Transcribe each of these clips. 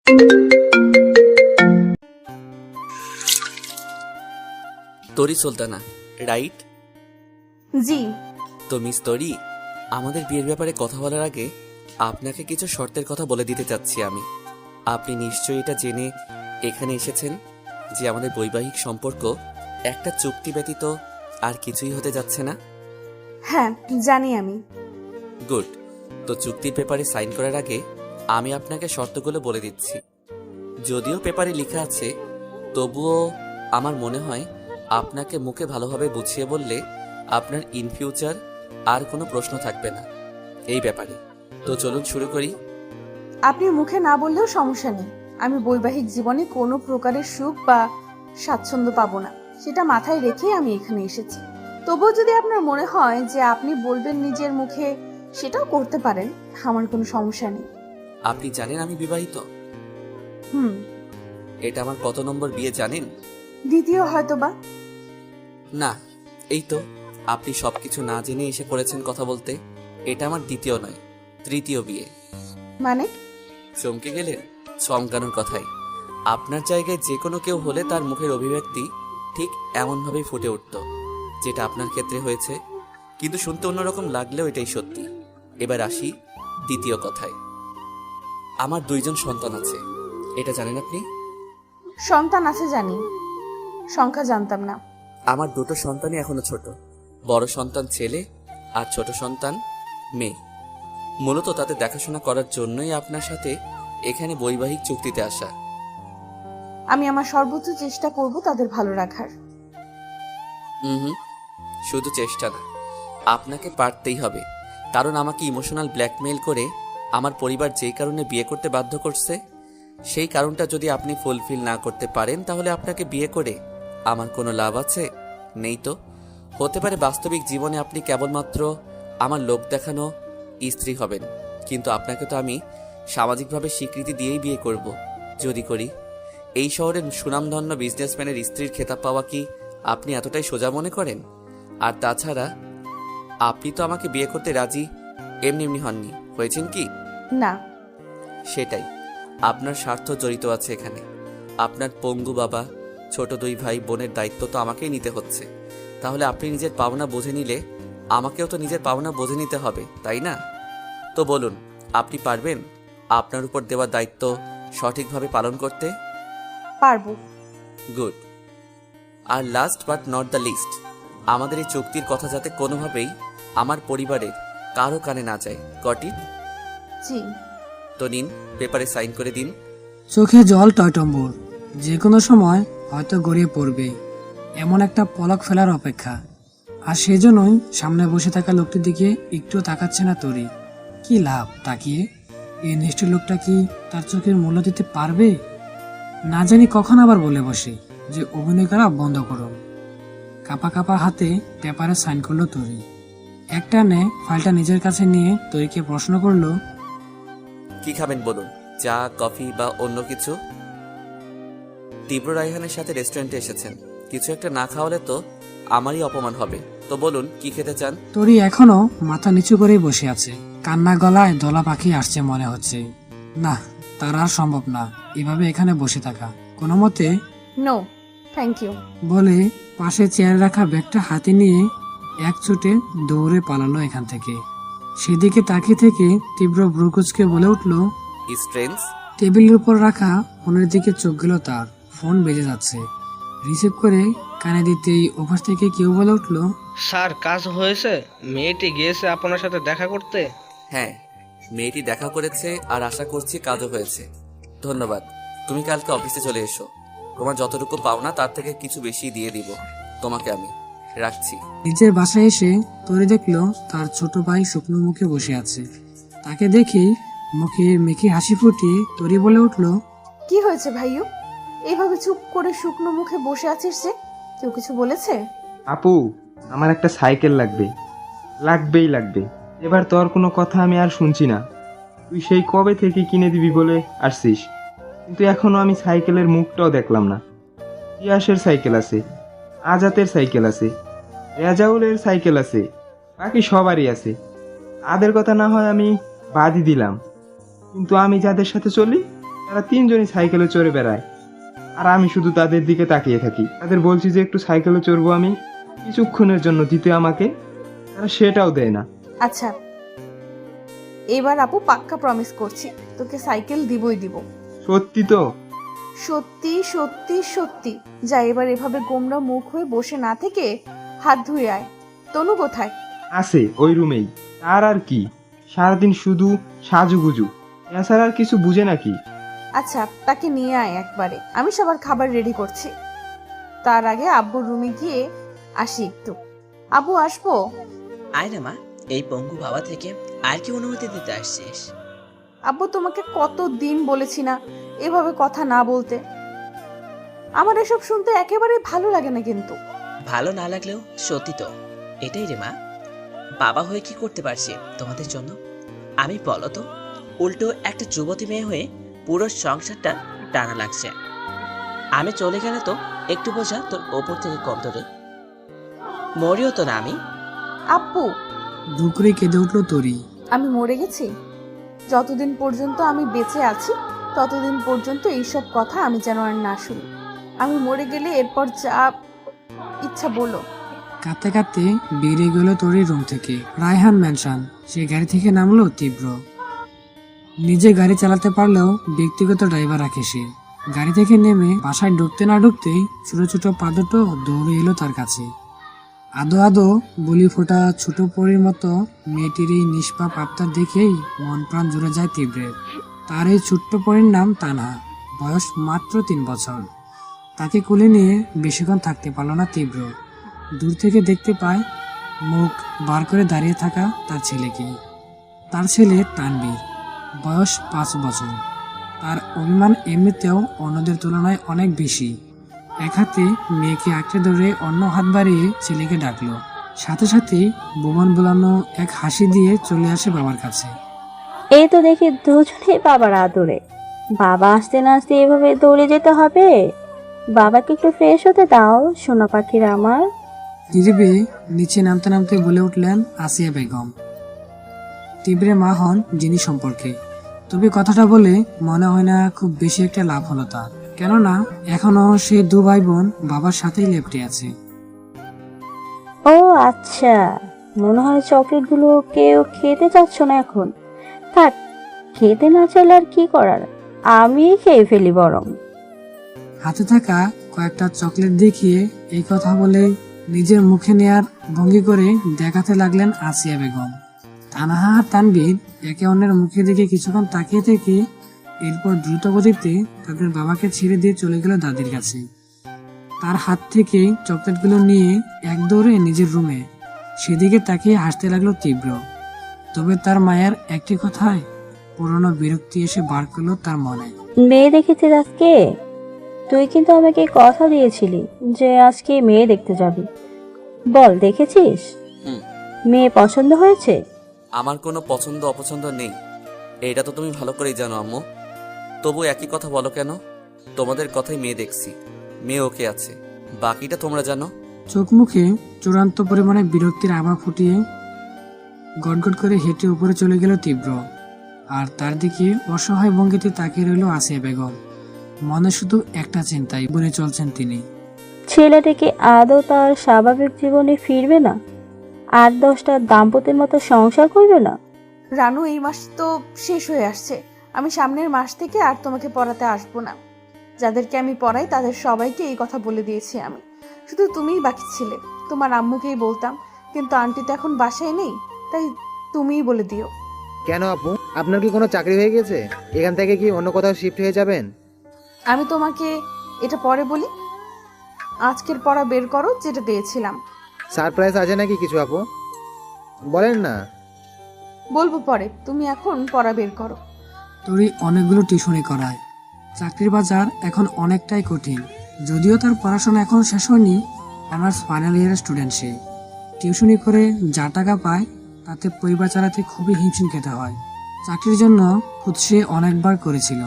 তরি সুলতানা, রাইট? জি। তো মিস তরি, আমাদের বিয়ের ব্যাপারে কথা বলার আগে আপনাকে কিছু শর্তের কথা বলে দিতে চাচ্ছি আমি। আপনি নিশ্চয়ই এটা জেনে এখানে এসেছেন যে আমাদের বৈবাহিক সম্পর্ক একটা চুক্তি ব্যতীত আর কিছুই হতে যাচ্ছে না। হ্যাঁ, জানি আমি। গুড। তো চুক্তির পেপারে সাইন করার আগে আমি আপনাকে শর্তগুলো বলে দিচ্ছি। যদিও পেপারে লেখা আছে, তবুও আমার মনে হয় আপনাকে মুখে ভালোভাবে বুঝিয়ে বললে আপনার ইন ফিউচার আর কোনো প্রশ্ন থাকবে না এই ব্যাপারে। তো চলুন শুরু করি। আপনি মুখে না বললেও সমস্যা নেই। আমি বৈবাহিক জীবনে কোনো প্রকারের সুখ বা স্বাচ্ছন্দ্য পাবো না, সেটা মাথায় রেখেই আমি এখানে এসেছি। তবুও যদি আপনার মনে হয় যে আপনি বলবেন নিজের মুখে, সেটাও করতে পারেন, আমার কোনো সমস্যা নেই। আপনি জানেন আমি বিবাহিত? হুম। এটা আমার কত নম্বর বিয়ে জানেন? দ্বিতীয় হয়তোবা। না, এই তো আপনি সবকিছু না জেনে এসে পড়েছেন কথা বলতে। এটা আমার দ্বিতীয় নয়, তৃতীয় বিয়ে। মানে? চমকে গেলেন? চমকানোর কথাই। আপনার জায়গায় যে কোনো কেউ হলে তার মুখের অভিব্যক্তি ঠিক এমনভাবেই ফুটে উঠত যেটা আপনার ক্ষেত্রে হয়েছে, কিন্তু শুনতে অন্যরকম লাগলেও এটাই সত্যি। এবার আসি দ্বিতীয় কথায়। আমার 2জন সন্তান আছে, এটা জানেন আপনি? সন্তান আছে জানি, সংখ্যা জানতাম না। আমার 2টো সন্তানই এখনো ছোট। বড় সন্তান ছেলে আর ছোট সন্তান মেয়ে। মূলত তাদের দেখাশোনা করার জন্যই আপনার সাথে এখানে বৈবাহিক চুক্তিতে আসা। আমি আমার সর্বোচ্চ চেষ্টা করব তাদের ভালো রাখার। হুম, শুধু চেষ্টা না, আপনাকে পারতেই হবে। কারণ আমাকে ইমোশনাল ব্ল্যাকমেইল করে আমার পরিবার যেই কারণে বিয়ে করতে বাধ্য করছে, সেই কারণটা যদি আপনি ফুলফিল না করতে পারেন, তাহলে আপনাকে বিয়ে করে আমার কোনো লাভ আছে? নেই তো। হতে পারে বাস্তবিক জীবনে আপনি কেবলমাত্র আমার লোক দেখানো স্ত্রী হবেন, কিন্তু আপনাকে তো আমি সামাজিকভাবে স্বীকৃতি দিয়েই বিয়ে করব। যদি করি, এই শহরের সুনামধন্য বিজনেসম্যানের স্ত্রীর খেতাব পাওয়া কি আপনি এতটাই সোজা মনে করেন? আর তাছাড়া আপনি তো আমাকে বিয়ে করতে রাজি এমনি এমনি হননি, হয়েছেন কি? না। সেটাই, আপনার স্বার্থ জড়িত আছে এখানে। আপনার পঙ্গু বাবা, ছোট 2 ভাই বোনের দায়িত্ব তো আমাকেই নিতে হচ্ছে। তাহলে আপনি নিজের পাওনা বুঝে নিলে আমাকেও তো নিজের পাওনা বুঝে নিতে হবে, তাই না? তো বলুন, আপনি পারবেন আপনার উপর দেওয়া দায়িত্ব সঠিকভাবে পালন করতে? পারবো। গুড। আর last but not the least, আমাদের এই চুক্তির কথা যাতে কোনোভাবেই আমার পরিবারের কারো কানে না যায়। Got it? জি। তো নিন, পেপারে সাইন করে দিন। চোখে জল টয়টম্বুর, যে কোনো সময় হয়তো গড়িয়ে পড়বে, এমন একটা পলক ফেলার অপেক্ষা। আর সেজন্যই সামনে বসে থাকা লোকটির দিকে একটুও তাকাচ্ছে না তরি। কি লাভ তাকিয়ে? এই নিষ্ঠুর লোকটা কি তার চোখের মূল্য দিতে পারবে? না জানি কখন আবার বলে বসে যে অভিনয় করা বন্ধ করুন। কাপা কাপা হাতে পেপারে সাইন করলো তরি। একটানে ফাইলটা নিজের কাছে নিয়ে তরিকে প্রশ্ন করলো, কি খাবেন বলুন? চা, কফি বা অন্য কিছু? তীব্র রায়হানের সাথে রেস্টুরেন্টে এসেছেন, কিছু একটা না খাওয়ালে তো আমারই অপমান হবে। তো বলুন, কি খেতে চান? তরি এখনো মাথা নিচু করেই বসে আছে। কান্না গলায় দলা পাখি আসছে মনে হচ্ছে। না, তার আর সম্ভব না এভাবে এখানে বসে থাকা। কোনো মতে নো, থ্যাংক ইউ বলে পাশে চেয়ারে রাখা ব্যাগটা হাতে নিয়ে এক ছুটে দৌড়ে পালালো এখান থেকে। সেদিকে তাকিয়ে থেকে তীব্র ব্রুকুচকে বলে উঠল, স্ট্রেঞ্জ। টেবিলের উপর রাখা ফোনের দিকে চোখ গেল তার। ফোন বেজে যাচ্ছে। রিসিভ করে কানে দিতেই ওপাশ থেকে কেউ বলে উঠল, স্যার, কাজ হয়েছে। মেয়েটি গিয়েছে আপনার সাথে দেখা করতে। হ্যাঁ, মেয়েটি দেখা করেছে আর আশা করছি কাজও হয়েছে। ধন্যবাদ। তুমি কালকে অফিসে চলে এসো। তোমার যতটুকু পাওনা তার থেকে কিছু বেশি দিয়ে দিব তোমাকে আমি। রাখছি। নিজের বাসায় এসে তরি দেখলো তার ছোট ভাই শুকনো মুখে বসে আছে। তাকে দেখে মুখে মেখে হাসি ফুটিয়ে তরি বলে উঠল, কি হয়েছে ভাইও? এইভাবে চুপ করে শুকনো মুখে বসে আছিস যে? কেউ কিছু বলেছে? আপু, আমার একটা সাইকেল লাগবে, লাগবেই লাগবে। এবার তোর কোনো কথা আমি আর শুনছি না। তুই সেই কবে থেকে কিনে দিবি বলে আসছিস, কিন্তু এখনো আমি সাইকেলের মুখটাও দেখলাম না। ইয়াসের সাইকেল আছে, আজাতের সাইকেল আছে, রেজাউলের সাইকেল আছে, বাকি সবারই আছে। তাদের কথা না হয় আমি বাদই দিলাম, কিন্তু আমি যাদের সাথে চলি তারা তিনজনই সাইকেলে চড়ে বেড়ায়, আর আমি শুধু তাদের দিকে তাকিয়ে থাকি। তাদের বলছি যে একটু সাইকেলে চড়বো আমি, কিছুক্ষণের জন্য দিতে আমাকে, তারা সেটাও দেয় না। আচ্ছা, এবার আপু পাক্কা প্রমিস করছি, তোকে সাইকেল দিবই দিব। সত্যি তো? সত্যি সত্যি সত্যি। যা, এবার এভাবে গোমরা মুখ হয়ে বসে না থেকে হাত ধুয়ে আয়। তনু কোথায়? আছে ওই রুমেই। তার আর কি, সারাদিন শুধু সাজুগুজু, এছাড়া আর কিছু বুঝে নাকি? আচ্ছা, তাকে নিয়ে আয় একবারে, আমি সবার খাবার রেডি করছি। তার আগে আব্বুর রুমে গিয়ে আসি একটু। আব্বু আসবো? আয় না মা, এই পঙ্গু বাবা থেকে আর কি অনুমতি দিতে আসছিস? আব্বু, তোমাকে কত দিন বলেছি না এভাবে কথা না বলতে। আমার এসব শুনতে একেবারে ভালো লাগে না কিন্তু। ভালো না লাগলেও সত্যি তো এটাই রে মা। বাবা হয়ে কি করতে পারছি তোমাদের জন্য আমি বলো তো? উল্টো একটা যুবতী মেয়ে হয়ে পুরো সংসারটা টানা লাগছে। আমি চলে গেলে তো একটু বোঝা তোর ওপর থেকে কম ধরে মরিও তো না আমি। আব্বু, দুকরে কেঁদে উঠল তরি। আমি মরে গেছি? যতদিন পর্যন্ত আমি বেঁচে আছি ততদিন পর্যন্ত এইসব কথা আমি যেন আর না শুনি। আমি মরে গেলে এরপর যা ইচ্ছা বলো। কাঁদতে কাঁদতে বেরিয়ে গেল তরির রুম থেকে। রায়হান ম্যানশন। সে গাড়ি থেকে নামলো তীব্র। নিজে গাড়ি চালাতে পারলেও ব্যক্তিগত ড্রাইভার রাখে সে। গাড়ি থেকে নেমে বাসায় ঢুকতে না ঢুকতেই ছোট ছোট পা দুটো দৌড়ে এলো তার কাছে। আদো আদো বলি ফোটা ছোট পরীর মতো মেয়েটির এই নিষ্পাপ আবদার দেখেই মন প্রাণ জুড়ে যায় তীব্রের। তার এই ছোট্ট পরীর নাম তানহা, বয়স মাত্র 3 বছর। তাকে কোলে নিয়ে বেশিক্ষণ থাকতে পারল না তীব্র। দূর থেকে দেখতে পায় মুখ বার করে দাঁড়িয়ে থাকা তার ছেলেকে। তার ছেলে তানবীর, বয়স 5 বছর। তার অভিমান এমনিতেও অন্যদের তুলনায় অনেক বেশি। এক হাতে মেয়েকে আঁকড়ে ধরে অন্য হাত বাড়িয়ে ছেলেকে ডাকলো। সাথে সাথে বোমান বোলানো এক হাসি দিয়ে চলে আসে বাবার কাছে। এই তো দেখি দুজনেই বাবার আদরে। বাবা আসতে না আসতে এভাবে দৌড়ে যেতে হবে? বাবাকে একটু ফ্রেশ হতে দাও সোনা পাখিরা আমার। ধীরে নিচে নামতে নামতে বলে উঠলেন আসিয়া বেগম, তীব্রের মা হন যিনি সম্পর্কে। তবে কথাটা বলে মনে হয় না খুব বেশি একটা লাভ হলো তার, কেননা এখনো সে 2 ভাই বোন বাবার সাথেই লেপ্টে আছে। ও আচ্ছা, মনে হয় চকলেটগুলো কেউ খেতে চাচ্ছ না এখন। থাক, খেতে না চাইলে আর কি করার, আমি খেয়ে ফেলি বরং। হাতে থাকা কয়েকটা চকলেট দেখিয়ে এই কথা বলে নিজের মুখে নেয়ার ভঙ্গি করে দেখাতে লাগলেন আসিয়া বেগম। তানহা আর তানবীর একে অন্যের মুখের দিকে কিছুক্ষণ তাকিয়ে থেকে এরপর দ্রুত গতিতে তাদের বাবাকে ছেড়ে দিয়ে চলে গেল দাদির কাছে। তার হাত থেকে চকলেটগুলো নিয়ে এক দৌড়ে নিজের রুমে। সেদিকে তাকিয়ে হাসতে লাগলো তীব্র। তবে তার মায়ের একটি কথায় পুরনো বিরক্তি এসে বার করলো তার মনে। মেয়ে দেখেছিস আজকে? তুই কিন্তু আমাকে কথা দিয়েছিলি যে আজকে মেয়ে দেখতে যাবি। বল, দেখেছিস? হুম। মেয়ে পছন্দ হয়েছে? আমার কোনো পছন্দ অপছন্দ নেই, এটা তো তুমি ভালো করেই জানো আম্মু। তবু একই কথা বলো কেন? তোমাদের কথাই মেয়ে দেখছি, মেয়ে ওকে আছে, বাকিটা তোমরা জানো। চোখ মুখে চূড়ান্ত পরিমাণে বিরক্তির আভা ফুটিয়ে গটগট করে হেঁটে উপরে চলে গেল তীব্র। আর তার দিকে অসহায় ভঙ্গিতে তাকিয়ে রইল আসিয়া বেগম। মনে শুধু একটা চিন্তাই বলে চলছেন তিনি। ছেলেটাকে আদৌ তার স্বাভাবিক জীবনে ফিরবে না? 8-10টা দাম্পত্যের মতো সংসার করবে না? রানু, এই মাস তো শেষ হয়ে আসছে। আমি সামনের মাস থেকে আর তোমাকে পড়াতে আসবো না। যাদেরকে আমি পড়াই তাদের সবাইকে এই কথা বলে দিয়েছি আমি। শুধু তুমিই বাকি ছিলে। তোমার আম্মুকেই বলতাম, কিন্তু আন্টি তো এখন বাসায় নেই, তাই তুমিই বলে দিও। কেন আপু, আপনার কি কোনো চাকরি হয়ে গেছে? এখান থেকে কি অন্য কোথাও শিফট হয়ে যাবেন? আমি তোমাকে এটা পরে বলি। আজকের পড়া বের করো যেটা দিয়েছিলাম। সারপ্রাইজ আছে নাকি কিছু আপু? বলেন না। বলবো পরে, তুমি এখন পড়া বের করো। তরি অনেকগুলো টিউশনি করায়। চাকরির বাজার এখন অনেকটাই কঠিন। যদিও তার পড়াশোনা এখন শেষ হয়নি, অনার্স ফাইনাল ইয়ারের স্টুডেন্ট সে। টিউশনি করে যা টাকা পায় তাতে পরিবার চালাতে খুবই হিমশিম খেতে হয়। চাকরির জন্য খুদ সে অনেকবার করেছিল,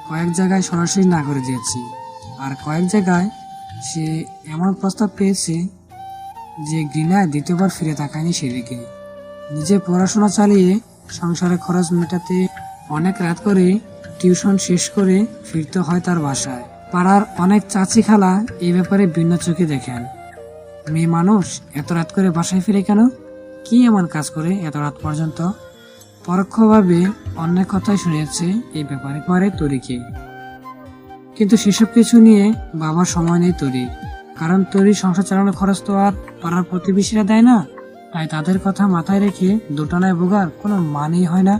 কয়েক জায়গায় সরাসরি না করে দিয়েছি, আর কয়েক জায়গায় সে এমন প্রস্তাব পেয়েছে যে ঘৃণায় দ্বিতীয়বার ফিরে তাকায়নি সেদিকে। নিজে পড়াশোনা চালিয়ে সংসারের খরচ মেটাতে অনেক রাত করে টিউশন শেষ করে ফিরতে হয় তার বাসায়। পাড়ার অনেক চাচি খালা এই ব্যাপারে ভিন্ন চোখে দেখেন। মেয়ে মানুষ এত রাত করে বাসায় ফিরে কেন? কি এমন কাজ করে এত রাত পর্যন্ত? পরোক্ষভাবে অনেক কথাই শুনেছে এই ব্যাপারে পরে তরিকে। কিন্তু সেসব কিছু নিয়ে বাবার সময় নেই তরির, কারণ তরির সংসার চালানোর খরচ তো আর পাড়ার প্রতিবেশীরা দেয় না। তাই তাদের কথা মাথায় রেখে দোটানায় ভোগার কোনো মানেই হয় না।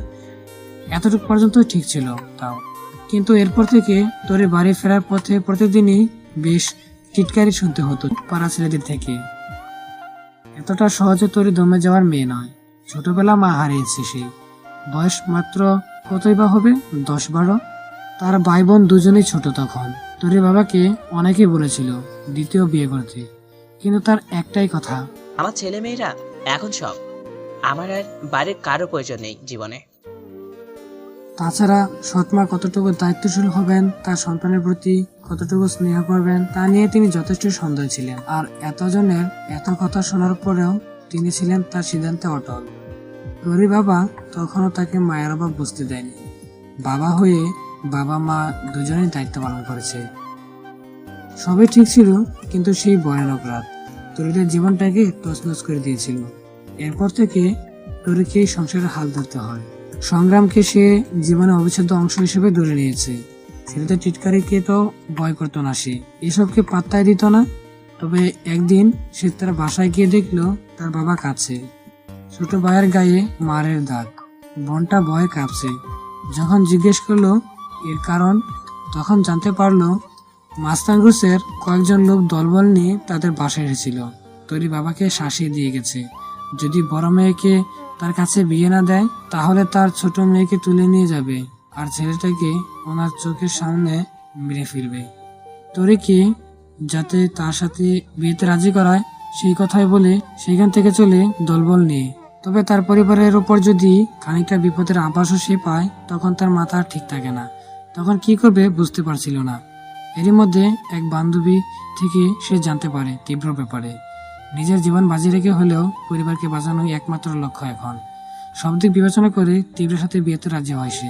এতটুকু পর্যন্ত ঠিক ছিল তাও, কিন্তু এরপর থেকে তরি বাড়ি ফেরার পথে প্রতিদিনই বেশ টিটকারি শুনতে হতো পাড়া ছেলেদের থেকে। এতটা সহজে তরি দমে যাওয়ার মেয়ে নয়। ছোটবেলা মা হারিয়েছে সে, বয়স মাত্র কতই বা হবে, 10-12। তার ভাই বোন দুজনেই ছোট তখন। তরির বাবাকে অনেকেই বলেছিল দ্বিতীয় বিয়ে করতে, কিন্তু তার একটাই কথা, আমার ছেলে মেয়েরা এখন সব, আমার আর বাড়ির কারো প্রয়োজন নেই জীবনে। তাছাড়া সৎমা কতটুকু দায়িত্বশীল হবেন, তার সন্তানের প্রতি কতটুকু স্নেহ করবেন তা নিয়ে তিনি যথেষ্ট সন্দেহ ছিলেন। আর এতজনের এত কথা শোনার পরেও তিনি ছিলেন তার সিদ্ধান্তে অটল। তরির বাবা তখনও তাকে মায়ের অভাব বুঝতে দেয়নি। বাবা হয়ে বাবা মা দুজনেই দায়িত্ব পালন করেছে। সবই ঠিক ছিল, কিন্তু সেই ভয়ানক রাত তরিদের জীবনটাকে তছনছ করে দিয়েছিল। এরপর থেকে তরিকে সংসারের হাল ধরতে হয়। সংগ্রামকে সে জীবনের অবিচ্ছেদ্য অংশ হিসেবে ধরে নিয়েছে। ছেলেদের টিটকারিকে তো ভয় করতো না সে, এসবকে পাত্তাই দিত না। তবে একদিন সে তার বাসায় গিয়ে দেখলো তার বাবা কাঁদছে। ছোট ভাইয়ের গায়ে মারের দাগ, বোনটা ভয়ে কাঁপছে। যখন জিজ্ঞেস করলো এর কারণ, তখন জানতে পারলো মাস্তানগুসের কয়েকজন লোক দলবল নিয়ে তাদের বাসায় এসেছিল। তরি বাবাকে শাসিয়ে দিয়ে গেছে, যদি বড় মেয়েকে তার কাছে বিয়ে না দেয় তাহলে তার ছোট মেয়েকে তুলে নিয়ে যাবে আর ছেলেটাকে ওনার চোখের সামনে মেরে ফেলবে। তরিকে যাতে তার সাথে বিয়েতে রাজি করায় সেই কথাই বলে সেখান থেকে চলে দলবল নিয়ে। তবে তার পরিবারের উপর যদি খানিকটা বিপদের আভাসও সে পায়, তখন তার মাথা ঠিক থাকে না। তখন কি করবে বুঝতে পারছিল না। এরই মধ্যে এক বান্ধবী থেকে সে জানতে পারে তীব্র ব্যাপারে। নিজের জীবন বাজি রেখে হলেও পরিবারকে বাঁচানোই একমাত্র লক্ষ্য এখন। সব দিক বিবেচনা করে তীব্রের সাথে বিয়েতে রাজি হয় সে।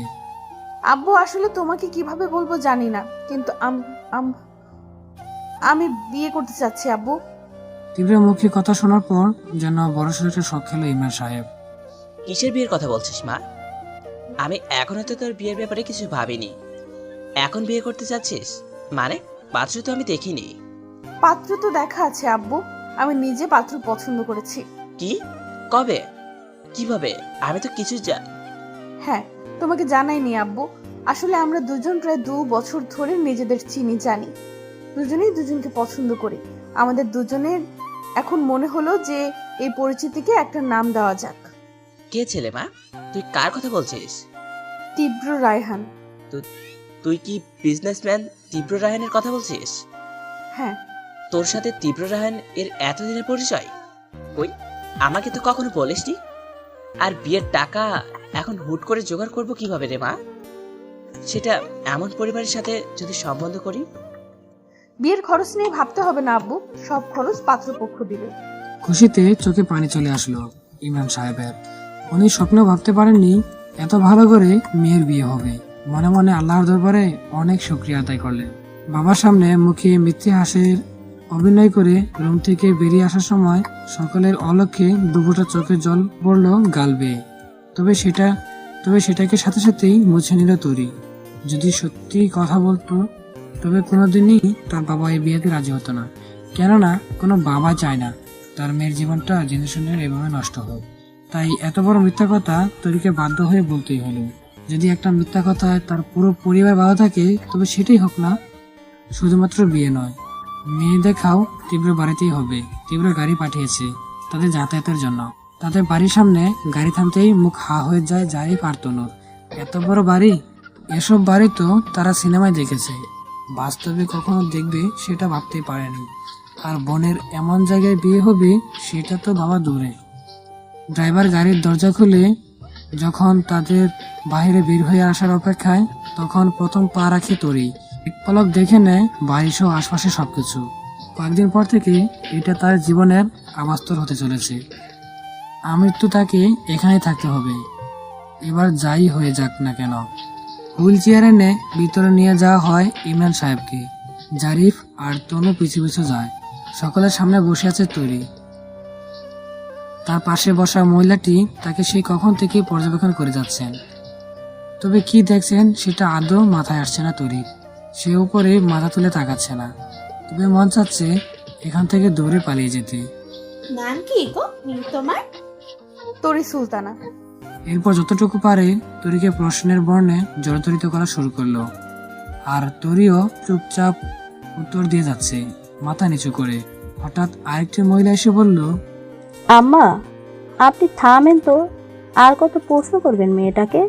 আব্বু, আসলে তোমাকে কিভাবে বলবো জানি না, কিন্তু আমি বিয়ে করতে চাচ্ছি আব্বু। তীব্রের মুখে কথা শোনার পর যেন বড়সড় একটা শখ খেলো ইমরান সাহেব। কিসের বিয়ের কথা বলছিস মা? আমি এখনো তো তোর বিয়ের ব্যাপারে কিছু ভাবিনি। এখন বিয়ে করতে চাচ্ছিস মানে? পাত্র তো আমি দেখিনি। পাত্র তো দেখা আছে আব্বু, আমি নিজে পাত্র পছন্দ করেছি। কি? কবে? কিভাবে? আমি তো কিছু হ্যাঁ, তোমাকে জানাইনি আব্বু। আসলে আমরা দুজন প্রায় 2 বছর ধরে নিজেদের চিনি জানি, দুজনেই দুজনকে পছন্দ করি। আমাদের দুজনের এখন মনে হলো যে এই পরিচিতিকে একটা নাম দেওয়া যাক। কে ছেলে মা? তুই কার কথা বলছিস? তীব্র রায়হান। তুই কি বিজনেসম্যান তীব্র রায়হানের কথা বলছিস? হ্যাঁ। তোর সাথে তীব্র রায়হান এর এতদিনের পরিচয়? কই, আমাকে তো কখনো বলিসনি। আর বিয়ের টাকা এখন হুট করে জোগাড় করব কিভাবে রে মা? সেটা এমন পরিবারের সাথে যদি সম্বন্ধ করি। বিয়ের খরচ নিয়ে ভাবতে হবে না আব্বু, সব খরচ পাত্রপক্ষ দিবে। খুশিতে চোখে পানি চলে আসলো ইমরান সাহেবের। উনি স্বপ্নেও ভাবতে পারেননি এত ভালো করে মেয়ের বিয়ে হবে। মনে মনে আল্লাহর দরবারে অনেক শুকরিয়া আদায় করলেন। বাবার সামনে মুখে মিথ্যে হাসির অভিনয় করে রুম থেকে বেরিয়ে আসার সময় সকলের অলক্ষ্যে দুপুরটা চোখে জল পড়লো গাল বেয়ে। তবে সেটাকে সাথে সাথেই মুছে নিল তরি। যদি সত্যি কথা বলতো তবে কোনোদিনই তার বাবা এই বিয়েতে রাজি হতো না। কেননা কোনো বাবা চায় না তার মেয়ের জীবনটা জেনে শুনে এভাবে নষ্ট হোক। তাই এত বড় মিথ্যা কথা তরিকে বাধ্য হয়ে বলতেই হলো। যদি একটা মিথ্যা কথায় তার পুরো পরিবার ভালো থাকে তবে সেটাই হোক না, শুধুমাত্র বিয়ে নয়, মেয়ে দেখাও তীব্র বাড়িতেই হবে। তীব্র গাড়ি পাঠিয়েছে তাদের যাতায়াতের জন্য। তাদের বাড়ির সামনে গাড়ি থামতেই মুখ হা হয়ে যায় পারতনুর। এত বড় বাড়ি, এসব বাড়ি তো তারা সিনেমায় দেখেছে, বাস্তবে কখনো দেখবে সেটা ভাবতেই পারেনি। আর বোনের এমন জায়গায় বিয়ে হবে সেটা তো বাবা দূরে। ড্রাইভার গাড়ির দরজা খুলে যখন তাদের বাইরে বের হয়ে আসার অপেক্ষায়, তখন প্রথম পা রাখে তরি। এক পলক দেখে নেয় বাড়ি সহ আশপাশে সবকিছু। কয়েকদিন পর থেকে এটা তার জীবনের আবাস্তর হতে চলেছে। আমৃত্যু তাকে এখানেই থাকতে হবে, এবার যাই হয়ে যাক না কেন। হুইল চেয়ার এনে ভিতরে নিয়ে যাওয়া হয় ইমরান সাহেবকে। জারিফ আর তনু পিছু পিছু যায়। সকলের সামনে বসে আছে তরি। তার পাশে বসা মহিলাটি তাকে সেই কখন থেকে পর্যবেক্ষণ করে যাচ্ছেন। তবে কি দেখছেন সেটা আদৌ মাথায় আসছে না তরির। সে উপরে মাথা তুলে তাকাচ্ছে না। তবে মন চাচ্ছে এখান থেকে দৌড়ে পালিয়ে যেতে। নাম কি গো তোমার? তরি সুলতানা। এরপর যতটুকু পারে তরিকে প্রশ্নের বর্ণে জড়তরিত করা শুরু করলো। আর তরিও চুপচাপ উত্তর দিয়ে যাচ্ছে মাথা নিচু করে। হঠাৎ আরেকটি মহিলা এসে বলল, আম্মা, আপনি থামেন তো। আর কত প্রশ্ন করবেন মেয়েটাকে?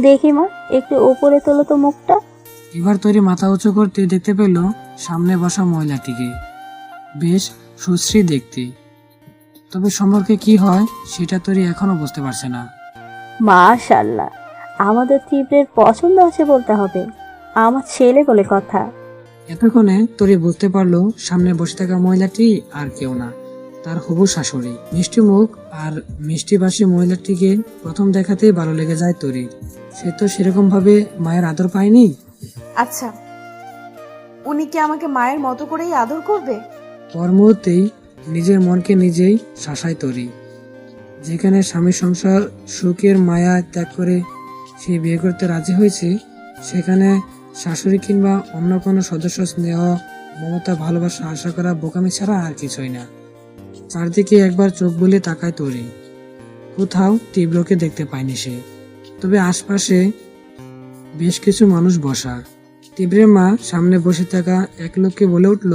দেখি মা, একটু উপরে তোলো তো মুখটা। এবার তরি মাথা উঁচু করতে দেখতে পেল সামনে বসা মহিলাটিকে। বেশ সুশ্রী দেখতে। তবে সম্পর্কে কি হয় সেটা তরি এখনো বুঝতে পারছে না। মাশাআল্লাহ, আমাদের তীব্রের পছন্দ আছে বলতে হবে। আমার ছেলে বলে কথা। এতক্ষণে তরি বুঝতে পারলো সামনে বসে থাকা মহিলাটি আর কেউ না, তার হবু শাশুড়ি। মিষ্টি মুখ আর মিষ্টি ভাষী মহিলাটিকে প্রথম দেখাতেই ভালো লেগে যায় তরির। সে তো সেরকম ভাবে মায়ের আদর পায়নি। আচ্ছা, উনি কি আমাকে মায়ের মতো করেই আদর করবে? পর মুহূর্তেই নিজের মনকে নিজেই শাসায় তরি। যেখানে স্বামী সংসার সুখের মায়া ত্যাগ করে সে বিয়ে করতে রাজি হয়েছে, সেখানে শাশুড়ি কিংবা অন্য কোনো সদস্য স্নেহ, মমতা, ভালোবাসা আশা করা বোকামি ছাড়া আর কিছুই না। চারদিকে একবার চোখ বুলিয়ে তাকায় তরি। কোথাও তীব্রকে দেখতে পায়নি সে। তবে আশপাশে বেশ কিছু মানুষ বসা। তীব্রের মা সামনে বসে থাকা এক লোককে বলে উঠল,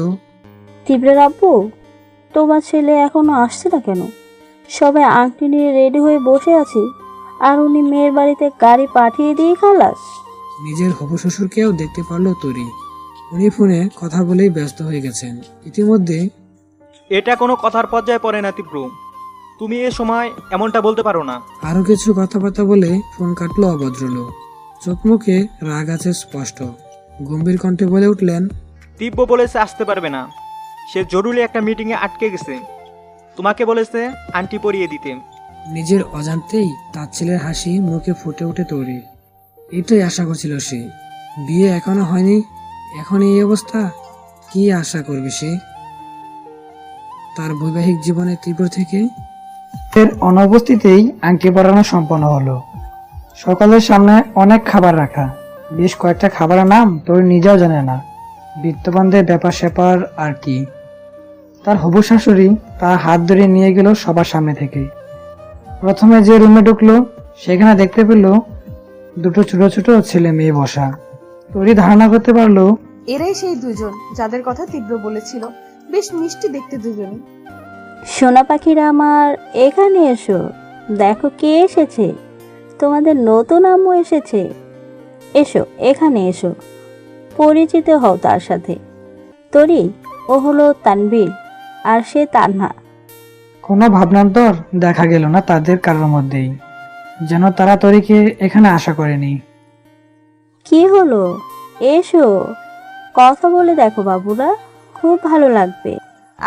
তীব্রের আব্বু, তোমার ছেলে এখনো আসছে না কেন? সবাই আংটি নিয়ে রেডি হয়ে বসে আছি, আর উনি মেয়ের বাড়িতে গাড়ি পাঠিয়ে দিয়ে খালাস। নিজের হবু শ্বশুরকেও দেখতে পারলো তরি। উনি ফোনে কথা বলেই ব্যস্ত হয়ে গেছেন। ইতিমধ্যে এটা কোনো কথার পর্যায়ে পড়ে না তীব্র, তুমি এ সময় এমনটা বলতে পারো না। আরো কিছু কথাবার্তা বলে ফোন কাটলো অভদ্রলোক। চোখ মুখে রাগ আছে স্পষ্ট। গম্ভীর কণ্ঠে বলে উঠলেন, তীব্র বলেছে আসতে পারবে না, সে জরুরি একটা মিটিংয়ে আটকে গেছে। তোমাকে বলেছে আন্টি পরিয়ে দিতে। নিজের অজান্তেই তার ছেলের হাসি মুখে ফুটে উঠে তৈরি। এটাই আশা করছিল সে। বিয়ে এখনো হয়নি, এখনই এই অবস্থা। কি আশা করবে সে তার বৈবাহিক জীবনে তীব্র থেকে? এর অনুপস্থিতিতেই আংটি পরানো সম্পন্ন হলো। সকালের সামনে অনেক খাবার রাখা। বেশ কয়েকটা খাবারের নাম তোর নিজেও জানে না। বিত্তবানদের ব্যাপার স্যাপার আর কি। তার হবু শাশুড়ি তার হাত ধরে নিয়ে গেল সবার সামনে থেকে। প্রথমে যে রুমে ঢুকলো সেখানে দেখতে পেল দুটো ছোট ছোট ছেলে মেয়ে বসা। তোরই ধারণা করতে পারলো এরাই সেই দুজন যাদের কথা তীব্র বলেছিল। বেশ মিষ্টি দেখতে দুজনই। সোনা পাখিরা আমার, এখানে এসো। দেখো কে এসেছে। তোমাদের নতুন আম্মু এসেছে। এসো, এখানে এসো, পরিচিত হও তার সাথে। তরি, ও হলো তানভীর, আর সে তানহা। কোনো ভাবনান্তর দেখা গেল না তাদের কারোর মধ্যেই, যেন তারা তরিকে এখানে আশা করেনি। কি হলো? এসো, কথা বলে দেখো বাবুরা, খুব ভালো লাগবে।